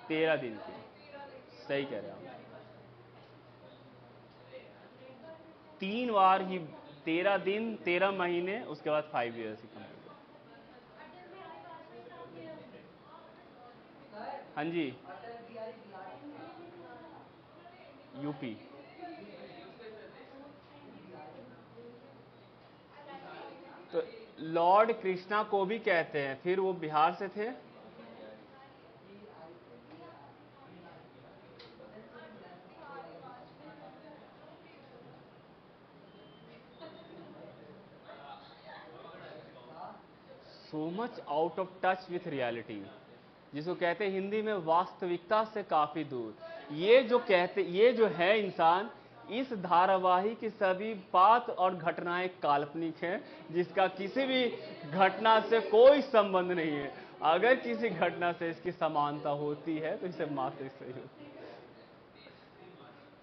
13 दिन की, सही कह रहे हैं आप. 3 बार ही 13 दिन 13 महीने, उसके बाद 5 years ही कंप्लीट. हाँ जी, यूपी. तो लॉर्ड कृष्णा को भी कहते हैं, फिर वो बिहार से थे। So much out of touch with reality, जिसको कहते हैं हिंदी में वास्तविकता से काफी दूर। ये जो है इंसान, इस धारावाही की सभी बात और घटनाएं काल्पनिक हैं, जिसका किसी भी घटना से कोई संबंध नहीं है। अगर किसी घटना से इसकी समानता होती है तो इसे मात्र सही होती है।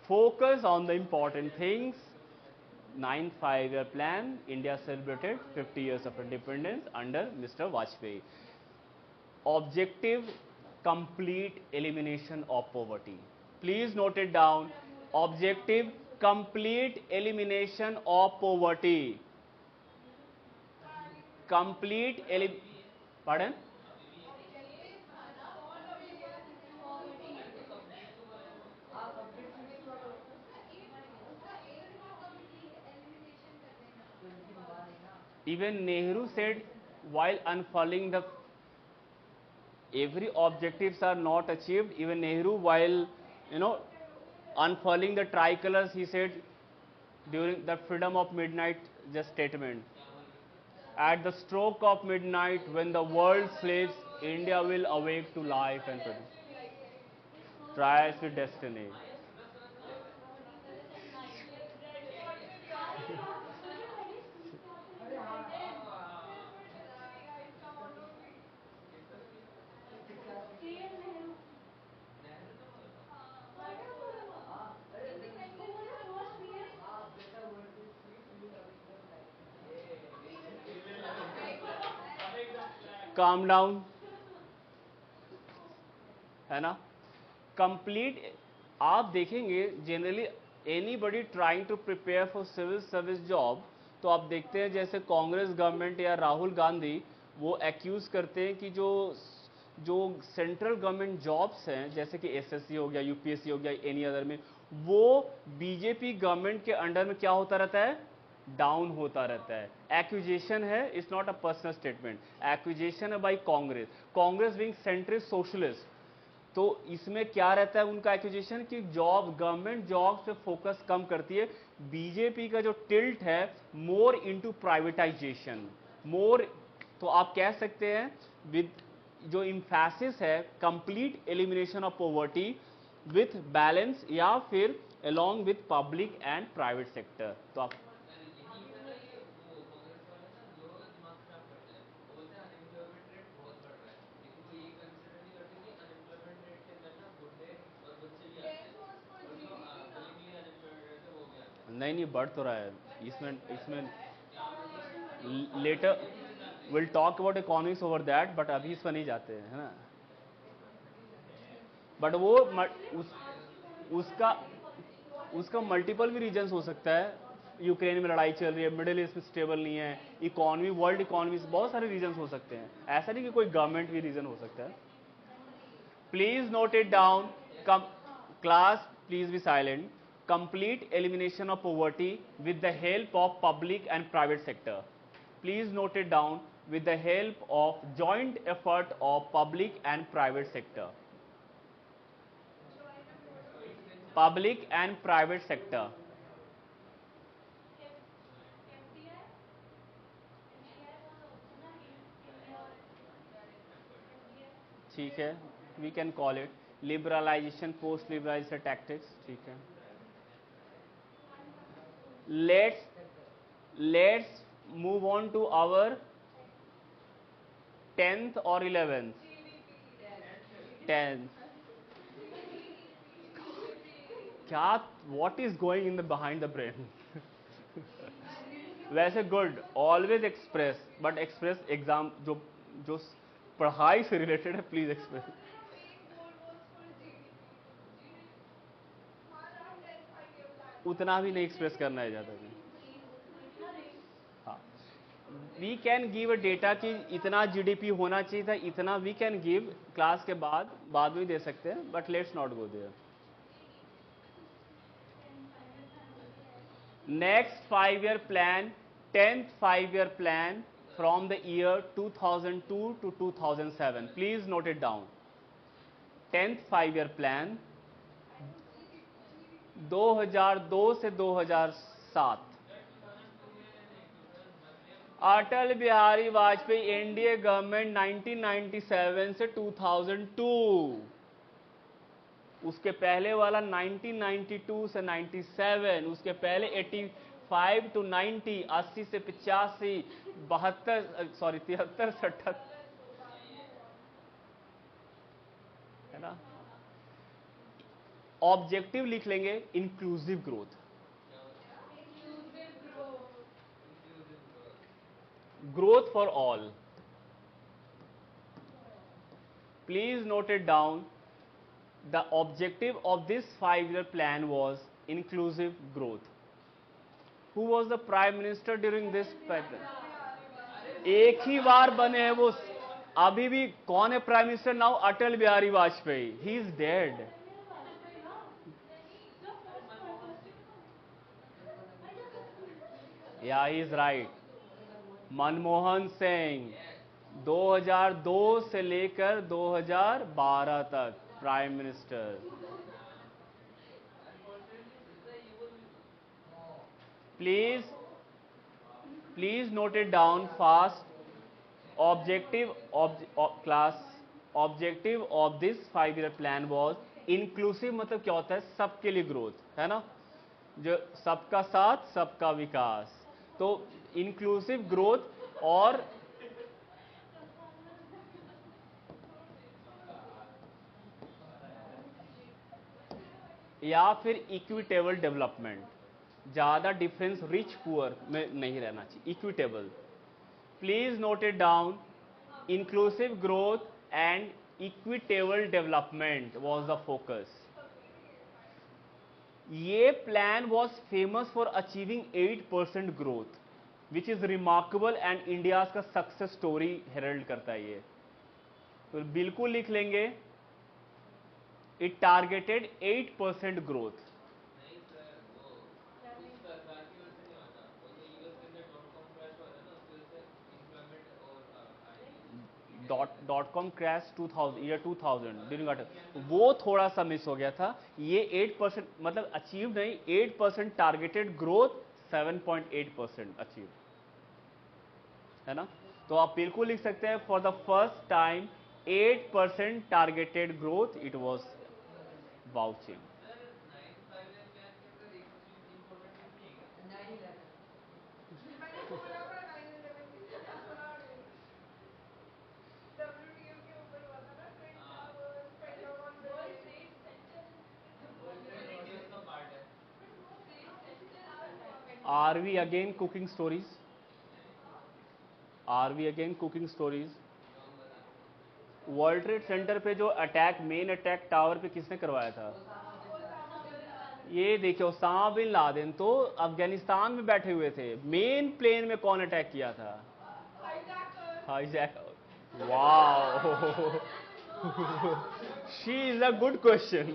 Focus on the important things. 9th 5-year plan, India celebrated 50 years of independence under Mr. Vajpayee. Objective, complete elimination of poverty. Please note it down. Objective, complete elimination of poverty. Pardon? Even Nehru said while unfurling the every objectives are not achieved. Even Nehru, while unfurling the tricolors, he said during the freedom of midnight just statement, at the stroke of midnight when the world sleeps, India will awake to life and freedom. Trials with destiny. Calm down, है ना। Complete आप देखेंगे generally anybody trying to prepare for civil service job, तो आप देखते हैं जैसे Congress government या राहुल गांधी वो एक्यूज करते हैं कि जो सेंट्रल गवर्नमेंट जॉब्स हैं जैसे कि एसएससी हो गया, यूपीएससी हो गया, एनी अदर में, वो बीजेपी गवर्नमेंट के अंडर में क्या होता रहता है, डाउन होता रहता है। एक्यूजेशन है, it's not a personal statement, accusation है by Congress being centrist socialist. तो इसमें क्या रहता है उनका एक्यूजेशन कि गवर्नमेंट जॉब पे फोकस कम करती है। बीजेपी का जो टिल्ट है मोर इनटू प्राइवेटाइजेशन, मोर, तो आप कह सकते हैं विद जो इम्फेसिस है complete elimination of poverty with balance या फिर along with public and private sector. तो आप नहीं बढ़ तो रहा है इसमें later will talk about economics over that, but अभी इस पर नहीं जाते हैं, है ना। बट वो उसका मल्टीपल भी रीजंस हो सकता है। यूक्रेन में लड़ाई चल रही है, मिडिल ईस्ट में स्टेबल नहीं है, इकोनॉमी, वर्ल्ड इकोनॉमी, बहुत सारे रीजंस हो सकते हैं, ऐसा नहीं कि कोई गवर्नमेंट भी रीजन हो सकता है। Please note it down. Class please be silent. Complete elimination of poverty with the help of public and private sector. Please note it down, with the help of joint effort of public and private sector. Public and private sector. ठीक है, we can call it liberalization, post liberalization tactics, ठीक है। Let's move on to our 10th or 11th. 10th. क्या, what is going in the behind the brain? वैसे good, always express, but express exam जो पढ़ाई से related है, please express. उतना भी नहीं एक्सप्रेस करना है ज्यादा भी। हाँ, we can give a data कि इतना जीडीपी होना चाहिए था, इतना वी कैन गिव क्लास के बाद में दे सकते हैं, but let's not go there. Next 5-year plan 10th 5-year plan from the year 2002 to 2007. Please note it down. 10th 5-year plan 2002 से 2007. अटल बिहारी वाजपेयी एनडीए गवर्नमेंट 1997 से 2002. उसके पहले वाला 1992 से 97, उसके पहले 85 to 90, 80 से 85, 73 से 78, है ना. ऑब्जेक्टिव लिख लेंगे inclusive growth. Growth for all. Please note it down. The objective of this 5-year plan was inclusive growth. Who was the prime minister during this plan? एक ही बार बने हैं वो. अभी भी कौन है prime minister now? Atal Bihari Vajpayee. He is dead. Yeah, he is right. Manmohan Singh 2002 से लेकर 2012 तक prime minister. Please note it down fast. Objective of this 5-year plan was inclusive. मतलब क्या होता है? सबके लिए ग्रोथ, है ना. जो सबका साथ सबका विकास. तो इंक्लूसिव ग्रोथ और या फिर इक्विटेबल डेवलपमेंट. ज्यादा डिफरेंस रिच पुअर में नहीं रहना चाहिए. Equitable. Please note it down. Inclusive growth and equitable development was the focus. ये plan was famous for achieving 8% growth, which is remarkable and India का सक्सेस स्टोरी हेरल्ड करता है ये. तो बिल्कुल लिख लेंगे. It targeted 8% growth. .com crash 2000 during Atal. वो थोड़ा सा मिस हो गया था. ये 8% मतलब अचीव नहीं. 8% टारगेटेड ग्रोथ, 7.8% अचीव, है ना. तो आप बिल्कुल लिख सकते हैं for the first time 8% targeted growth it was vouching. Are we again cooking stories? Are we again cooking stories? World trade centre पे जो अटैक, मेन अटैक टावर पे किसने करवाया था? ये देखिए ओसामा बिन लादेन तो अफगानिस्तान में बैठे हुए थे. मेन प्लेन में कौन अटैक किया था? Hijacker. Wow, she is a good question.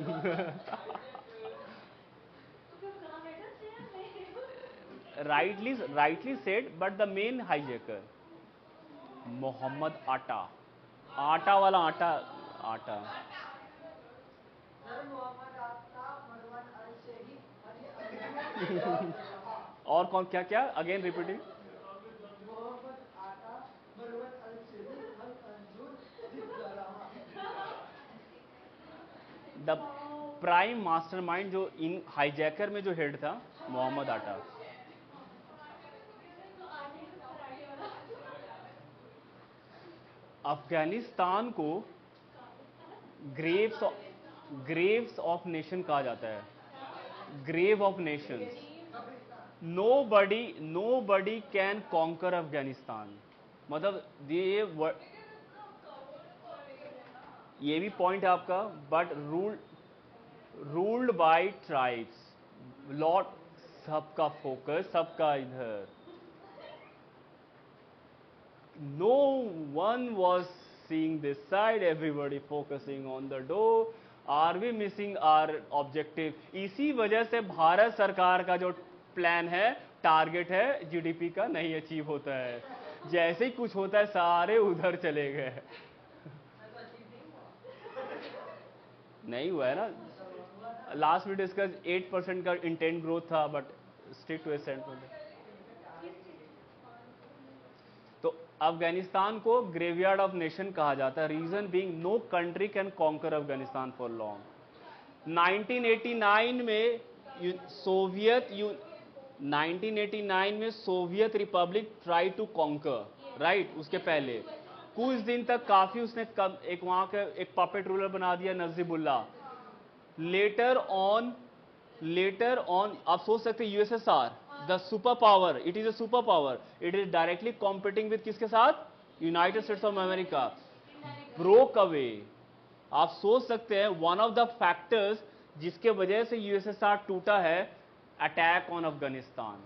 rightly said, but the main hijacker Mohamed Atta. आटा वाला आटा. और कौन? क्या again repeating. The prime mastermind जो इन हाईजैकर में जो हेड था, मोहम्मद आटा. अफगानिस्तान को ग्रेव्स ऑफ नेशन कहा जाता है. Grave of nations. Nobody can conquer Afghanistan. मतलब ये भी पॉइंट है आपका. But ruled by tribes. Lot सबका फोकस, सबका इधर. No one was seeing this side, everybody focusing on the door. Are we missing our objective? इसी वजह से भारत सरकार का जो प्लान है टारगेट है जीडीपी का नहीं अचीव होता है, जैसे ही कुछ होता है सारे उधर चले गए। नहीं हुआ है ना, लास्ट में डिस्कस 8% का इंटेंट ग्रोथ था बट स्टिक टू तो अफगानिस्तान को ग्रेवयार्ड ऑफ नेशन कहा जाता है, reason being no country can conquer Afghanistan for long. 1989 में सोवियत 1989 में Soviet republic try to conquer, right. उसके पहले कुछ दिन तक काफी उसने एक वहां का एक पपेट रूलर बना दिया नजीबुल्ला। लेटर ऑन आप सोच सकते हैं USSR the super power, it is a super power, it is directly competing with किसके साथ, United States of America, broke away. आप सोच सकते हैं वन ऑफ द फैक्टर्स जिसके वजह से यूएसएसआर टूटा है, attack on Afghanistan.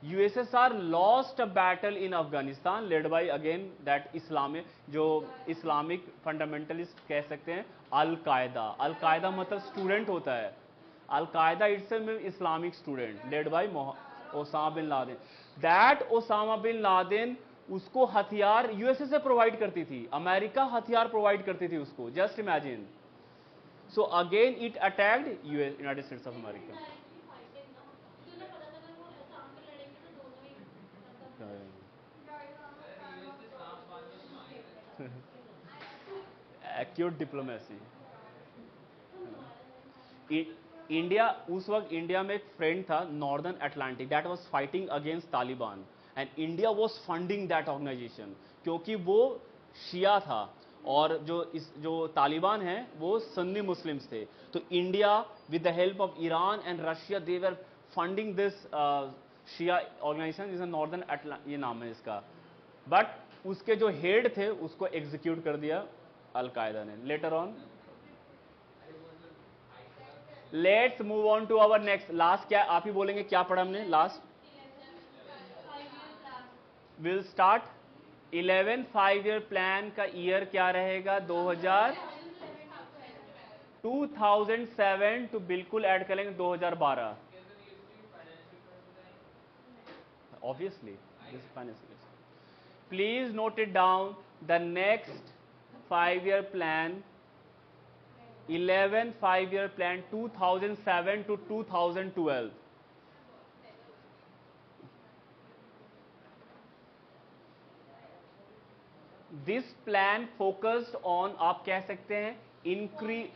USSR lost a battle in Afghanistan led by again that Islamic, जो इस्लामिक फंडामेंटलिस्ट कह सकते हैं, अल कायदा। अल कायदा मतलब स्टूडेंट होता है, Al Qaeda itself Islamic student led by Osama bin Laden. That Osama bin Laden उसको हथियार यूएसए से प्रोवाइड करती थी, अमेरिका हथियार प्रोवाइड करती थी उसको, just imagine. So again it attacked United States of America. Acute diplomacy. India उस वक्त, इंडिया में एक फ्रेंड था Northern Atlantic that was fighting against Taliban and India was funding that organization, क्योंकि वो शिया था और जो तालिबान है वो सन्नी मुस्लिम्स थे। तो India with the help of Iran and Russia they were funding this शिया ऑर्गेनाइजेशन, जिसका नॉर्दर्न ये नाम है इसका। बट उसके जो हेड थे उसको एग्जीक्यूट कर दिया अल कायदा ने later on. Let's move on to our next, last क्या आप ही बोलेंगे क्या पढ़ा हमने last. Will start 11 5 year plan का ईयर क्या रहेगा, 2007 तो बिल्कुल ऐड करेंगे 2012 obviously this financial. Please note it down the next 5 year plan, 11 5 year plan 2007 to 2012। This plan focused on, आप कह सकते हैं इंक्रीज,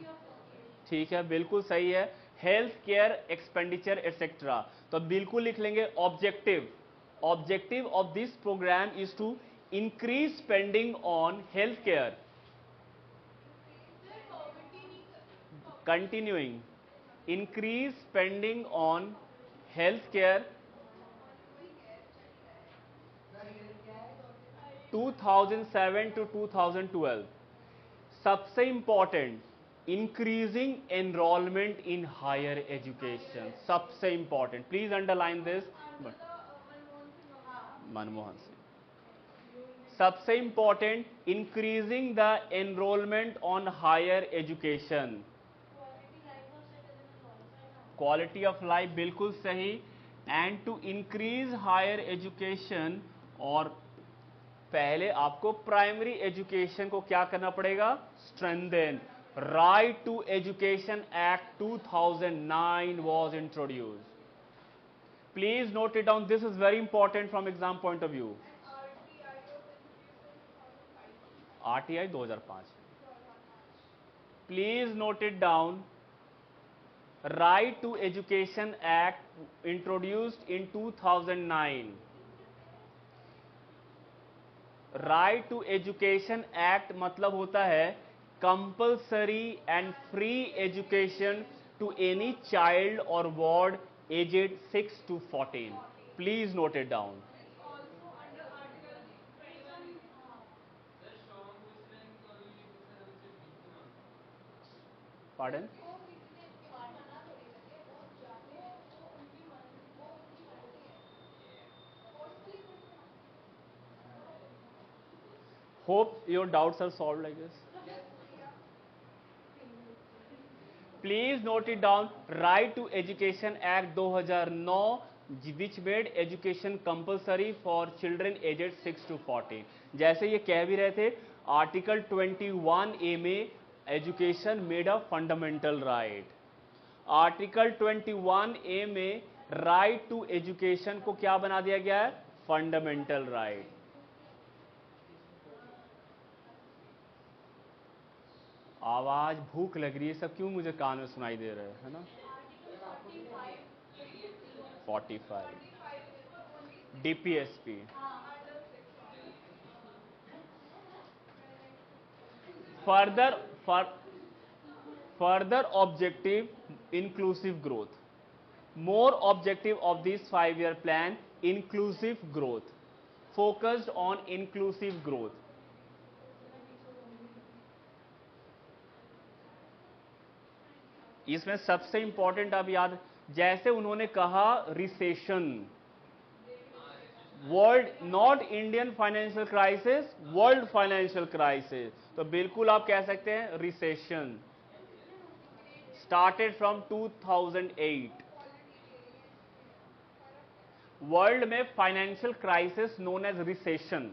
ठीक है बिल्कुल सही है, हेल्थ केयर एक्सपेंडिचर एटसेट्रा। तो बिल्कुल लिख लेंगे objective of this program is to increase spending on health care, continuing increase spending on healthcare 2007 to 2012। सबसे important increasing enrollment in higher education, सबसे important, please underline this. Manmohan Singh. सबसे important increasing the enrollment on higher education, quality of life बिल्कुल सही, and to increase higher education. और पहले आपको primary education को क्या करना पड़ेगा, strengthen. Right to education act 2009 was introduced, please note it down, this is very important from exam point of view. RTI 2005, please note it down. Right to Education Act introduced in 2009। Right to Education Act मतलब होता है compulsory and free education to any child or ward aged 6 to 14। Please note it down। Pardon? Hope your doubts are solved like this। Please note it down। Right to Education Act 2009 which made education compulsory for children aged 6 to 14। जैसे ये कह भी रहे थे, article 21A में education made a fundamental right. Article 21A में right to education को क्या बना दिया गया है? Fundamental right. आवाज, भूख लग रही है, सब क्यों मुझे कान में सुनाई दे रहे है ना? 45 DPSP। further objective inclusive growth, more objective of this 5-year plan inclusive growth, focused on inclusive growth। इसमें सबसे इंपॉर्टेंट अब याद, जैसे उन्होंने कहा recession, world, not Indian financial crisis, world financial crisis, तो बिल्कुल आप कह सकते हैं रिसेशन स्टार्टेड फ्रॉम 2008। वर्ल्ड में financial crisis known as recession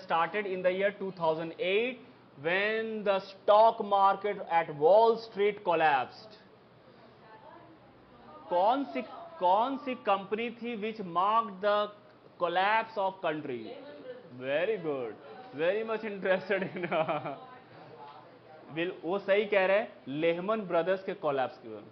started in the year 2008 when the stock market at Wall Street collapsed। कौन सी कंपनी थी which mark the collapse of country? Very good, very much interested in. वो सही कह रहे हैं, Lehmann brothers के collapse की वजह।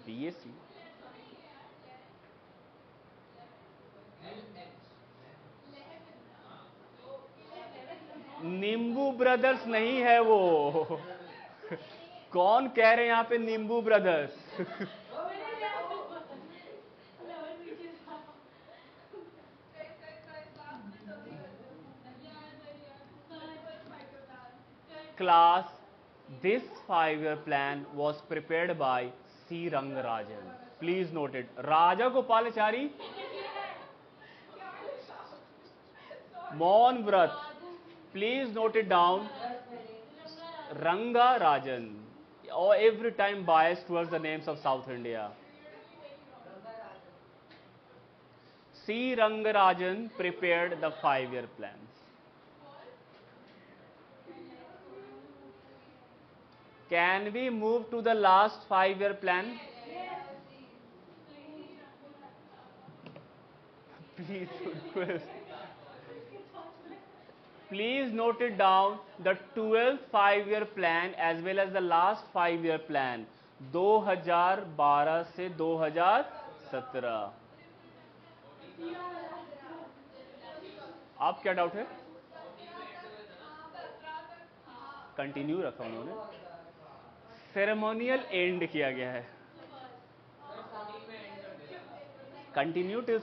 बीएससी नींबू ब्रदर्स नहीं है वो। कौन कह रहे हैं यहां पे नींबू brothers? Class, this 5-year plan was prepared by C. Rangarajan। Please note it। राजा गोपालाचारी, मौन व्रत, please note it down। Rangarajan, or every time biased towards the names of South India। C. Rangarajan prepared the 5-year plans। Can we move to the last 5-year plan? Please request। Please note it down, the 12th 5-year plan as well as the last 5-year plan 2012 से 2017। आप क्या doubt है? Continue रखा उन्होंने, ceremonial and किया गया है, continue till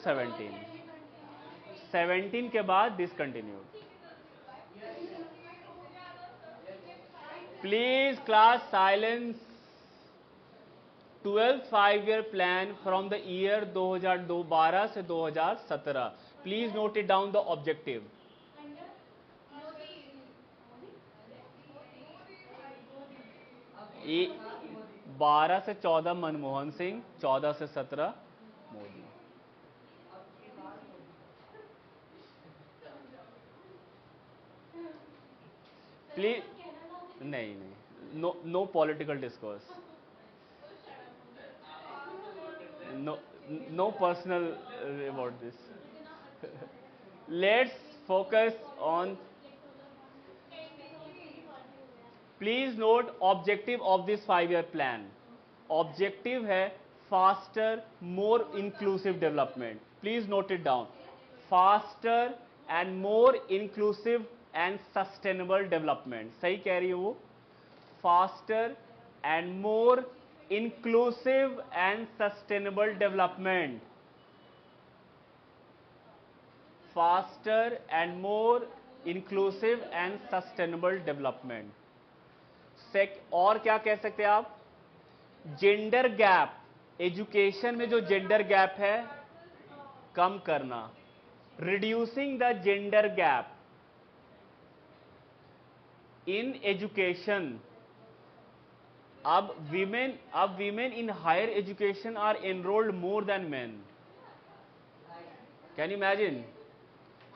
17 के बाद discontinued. Please class silence. 12th 5-year plan from the year 2012 से 2017। Please note it down the objective. 12 से 14 मनमोहन सिंह, 14 से 17 मोदी। प्लीज नहीं, no political discourse, no personal about this. Let's focus on. Please note objective of this 5-year plan. Objective है faster more inclusive development. Please note it down, faster and more inclusive and sustainable development. सही कह रही है वो, faster and more inclusive and sustainable development. Faster and more inclusive and sustainable development. और क्या कह सकते हैं आप? जेंडर गैप, एजुकेशन में जो जेंडर गैप है कम करना, reducing the gender gap. In education, अब women in higher education are enrolled more than men. Can you imagine?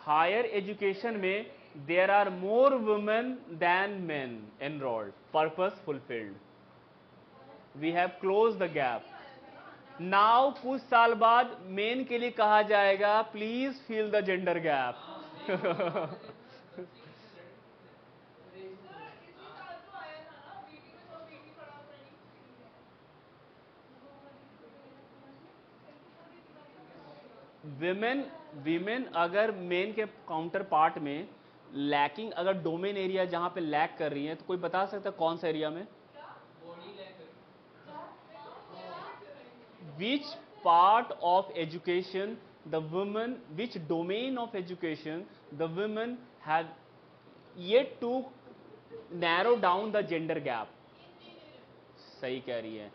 Higher education में there are more women than men enrolled. Purpose fulfilled, we have close the gap. Now कुछ साल बाद men के लिए कहा जाएगा please fill the gender gap. Sir इसी साल तो आया था ना बेटी बचाओ बेटी पढ़ाओ ट्रेनिंग विमेन अगर मेन के काउंटर पार्ट में लैकिंग, अगर डोमेन एरिया जहां पे लैक कर रही है, तो कोई बता सकता है कौन सा एरिया में? Which part of education the women, which domain of education the women have yet to narrow down the gender gap? सही कह रही है,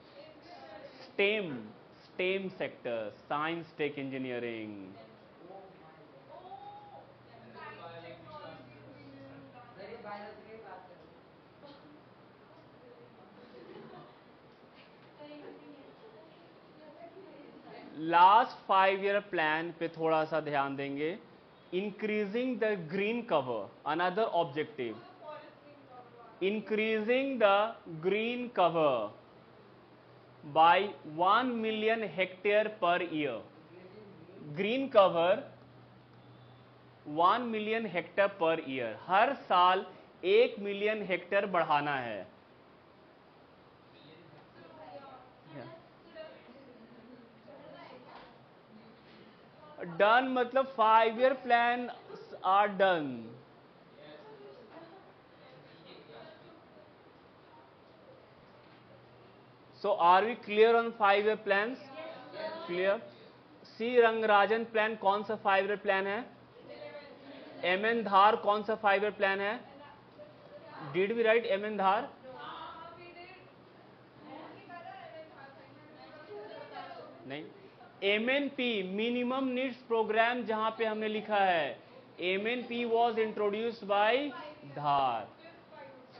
STEM, STEM sector, science tech engineering. Last 5 year plan पे थोड़ा सा ध्यान देंगे। Increasing the green cover, another objective, increasing the green cover by 1 million hectare per year. Green cover 1 million hectare per year, हर साल 1 मिलियन हेक्टेयर बढ़ाना है। Done मतलब 5 year plan are done. So are we clear on 5 year plans? Clear? C Rangarajan plan कौन सा 5 year plan है? MN Dhar कौन सा 5 ईयर प्लान है? Did we write MN Dhar? नहीं। एमएनपी मिनिमम नीड्स प्रोग्राम जहां पे हमने लिखा है MNP was introduced by Dhar.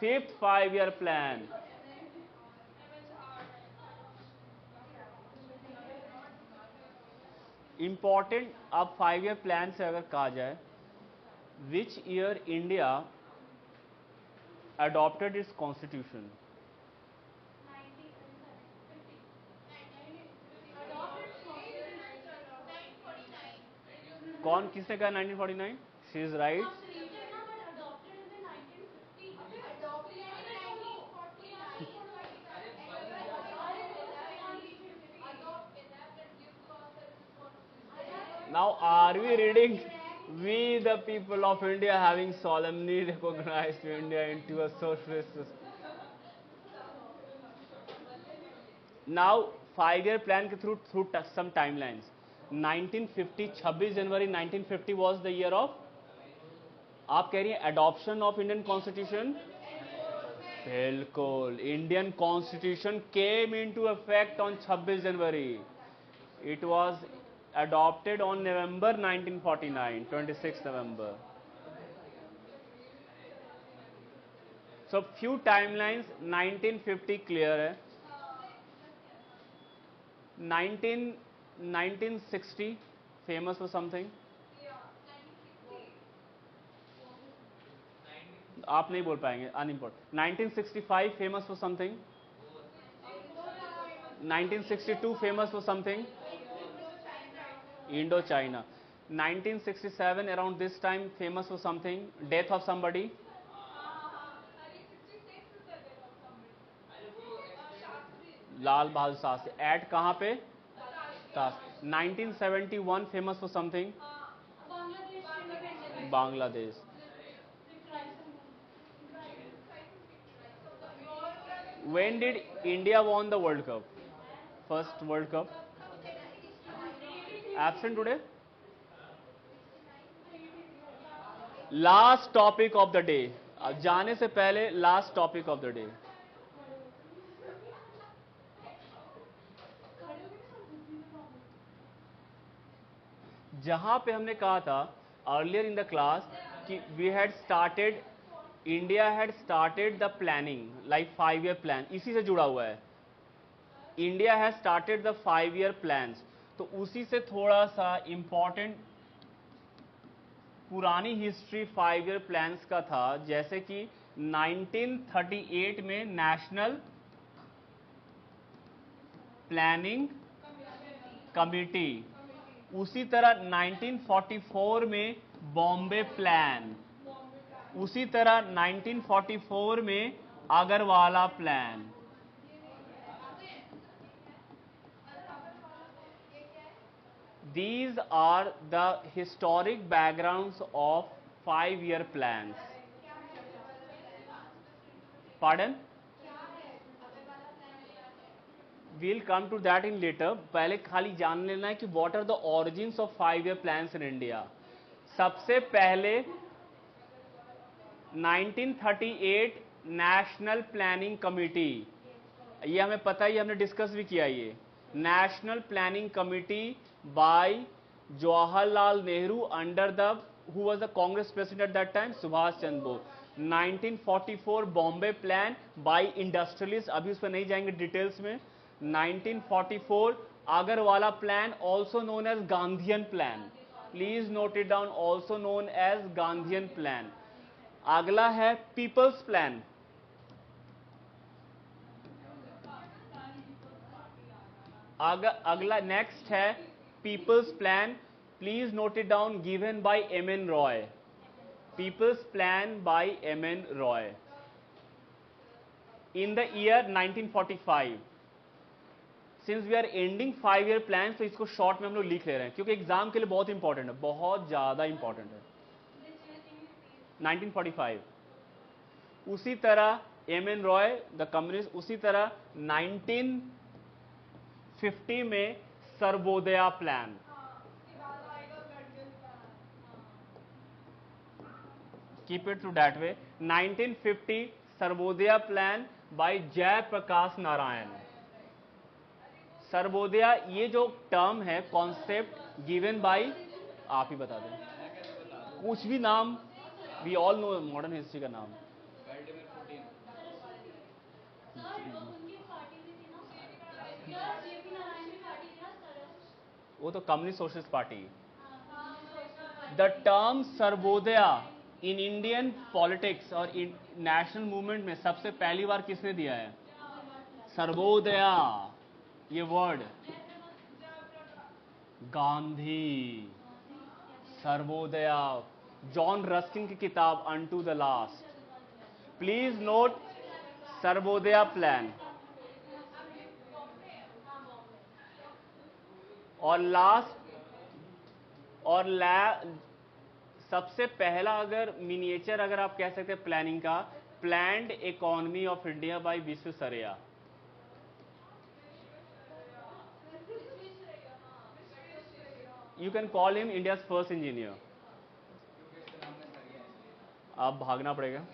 5th 5 year plan. Important, अब 5 ईयर प्लान से अगर कहा जाए, which year India adopted its constitution? कौन, किसने कहा 1949? She is right. Now are we reading? We the people of India having solemnly recognized India into a socialist system. Now 5 year plan के through some timelines. 1950, 26 January 1950 was the year of, आप कह रही हैं adoption of Indian Constitution? बिल्कुल, Indian Constitution came into effect on 26 January. It was adopted on November 1949, 26 November. So few timelines, 1950 clear है. 1960 famous for something. आप नहीं बोल पाएंगे, unimportant. 1965 famous for something. 1962 famous for something. Indo-China. 1967 around this time famous for something. Death of somebody. Lal Bahadur Shastri. At कहाँ पे? 1971 famous for something. Bangladesh. When did India won the World Cup? First World Cup. Absent today. Last topic of the day. अब जाने से पहले last topic of the day. जहां पे हमने कहा था earlier in the class कि we had started India had started the planning like 5 year plan, इसी से जुड़ा हुआ है। India has started the 5 year plans, तो उसी से थोड़ा सा इंपॉर्टेंट पुरानी हिस्ट्री 5 ईयर प्लान्स का था, जैसे कि 1938 में नेशनल प्लानिंग कमिटी, उसी तरह 1944 में बॉम्बे प्लान, उसी तरह 1944 में Agarwala plan. These are the historic backgrounds of 5 year plans. Pardon? We'll come to that in later. पहले खाली जान लेना है कि what are the origins of 5 year plans in India. सबसे पहले 1938 नेशनल प्लानिंग कमिटी, ये हमें पता है, ये हमने डिस्कस भी किया। ये national planning committee by Jawaharlal Nehru under the who was the Congress president at that time, Subhash Chandra Bose. 1944 Bombay plan by industrialist, अभी उस पर नहीं जाएंगे डिटेल्स में। 1944 Agarwala plan, also known as Gandhian plan, please note it down, also known as Gandhian plan. अगला है people's plan, अगला next है people's plan, please note it down, given by M N Roy, peoples plan by M N Roy in the year 1945। Since we are ending 5 year plan, तो इसको short में हम लोग लिख ले रहे हैं क्योंकि एग्जाम के लिए बहुत इंपॉर्टेंट है, बहुत ज्यादा इंपॉर्टेंट है। 1945। उसी तरह M N Roy the communist, उसी तरह 1950 में Sarvodaya plan, keep it to that way. 1950 Sarvodaya plan by Jayaprakash Narayan. Sarvodaya ये जो टर्म है, कॉन्सेप्ट गिवन बाय, आप ही बता दें कुछ भी नाम, we all know modern history का नाम। वो तो communist socialist party. The term Sarvodaya in Indian politics और नेशनल मूवमेंट में सबसे पहली बार किसने दिया है? सर्वोदया, ये word Gandhi, Sarvodaya, John Ruskin की किताब unto the last. Please note Sarvodaya plan. और लास्ट और सबसे पहला अगर मिनिएचर अगर आप कह सकते हैं प्लानिंग का, planned economy of India by Visvesvaraya. You can call him India first engineer. आप भागना पड़ेगा।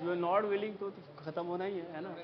यू आर नॉट विलिंग, तो खत्म होना ही है ना।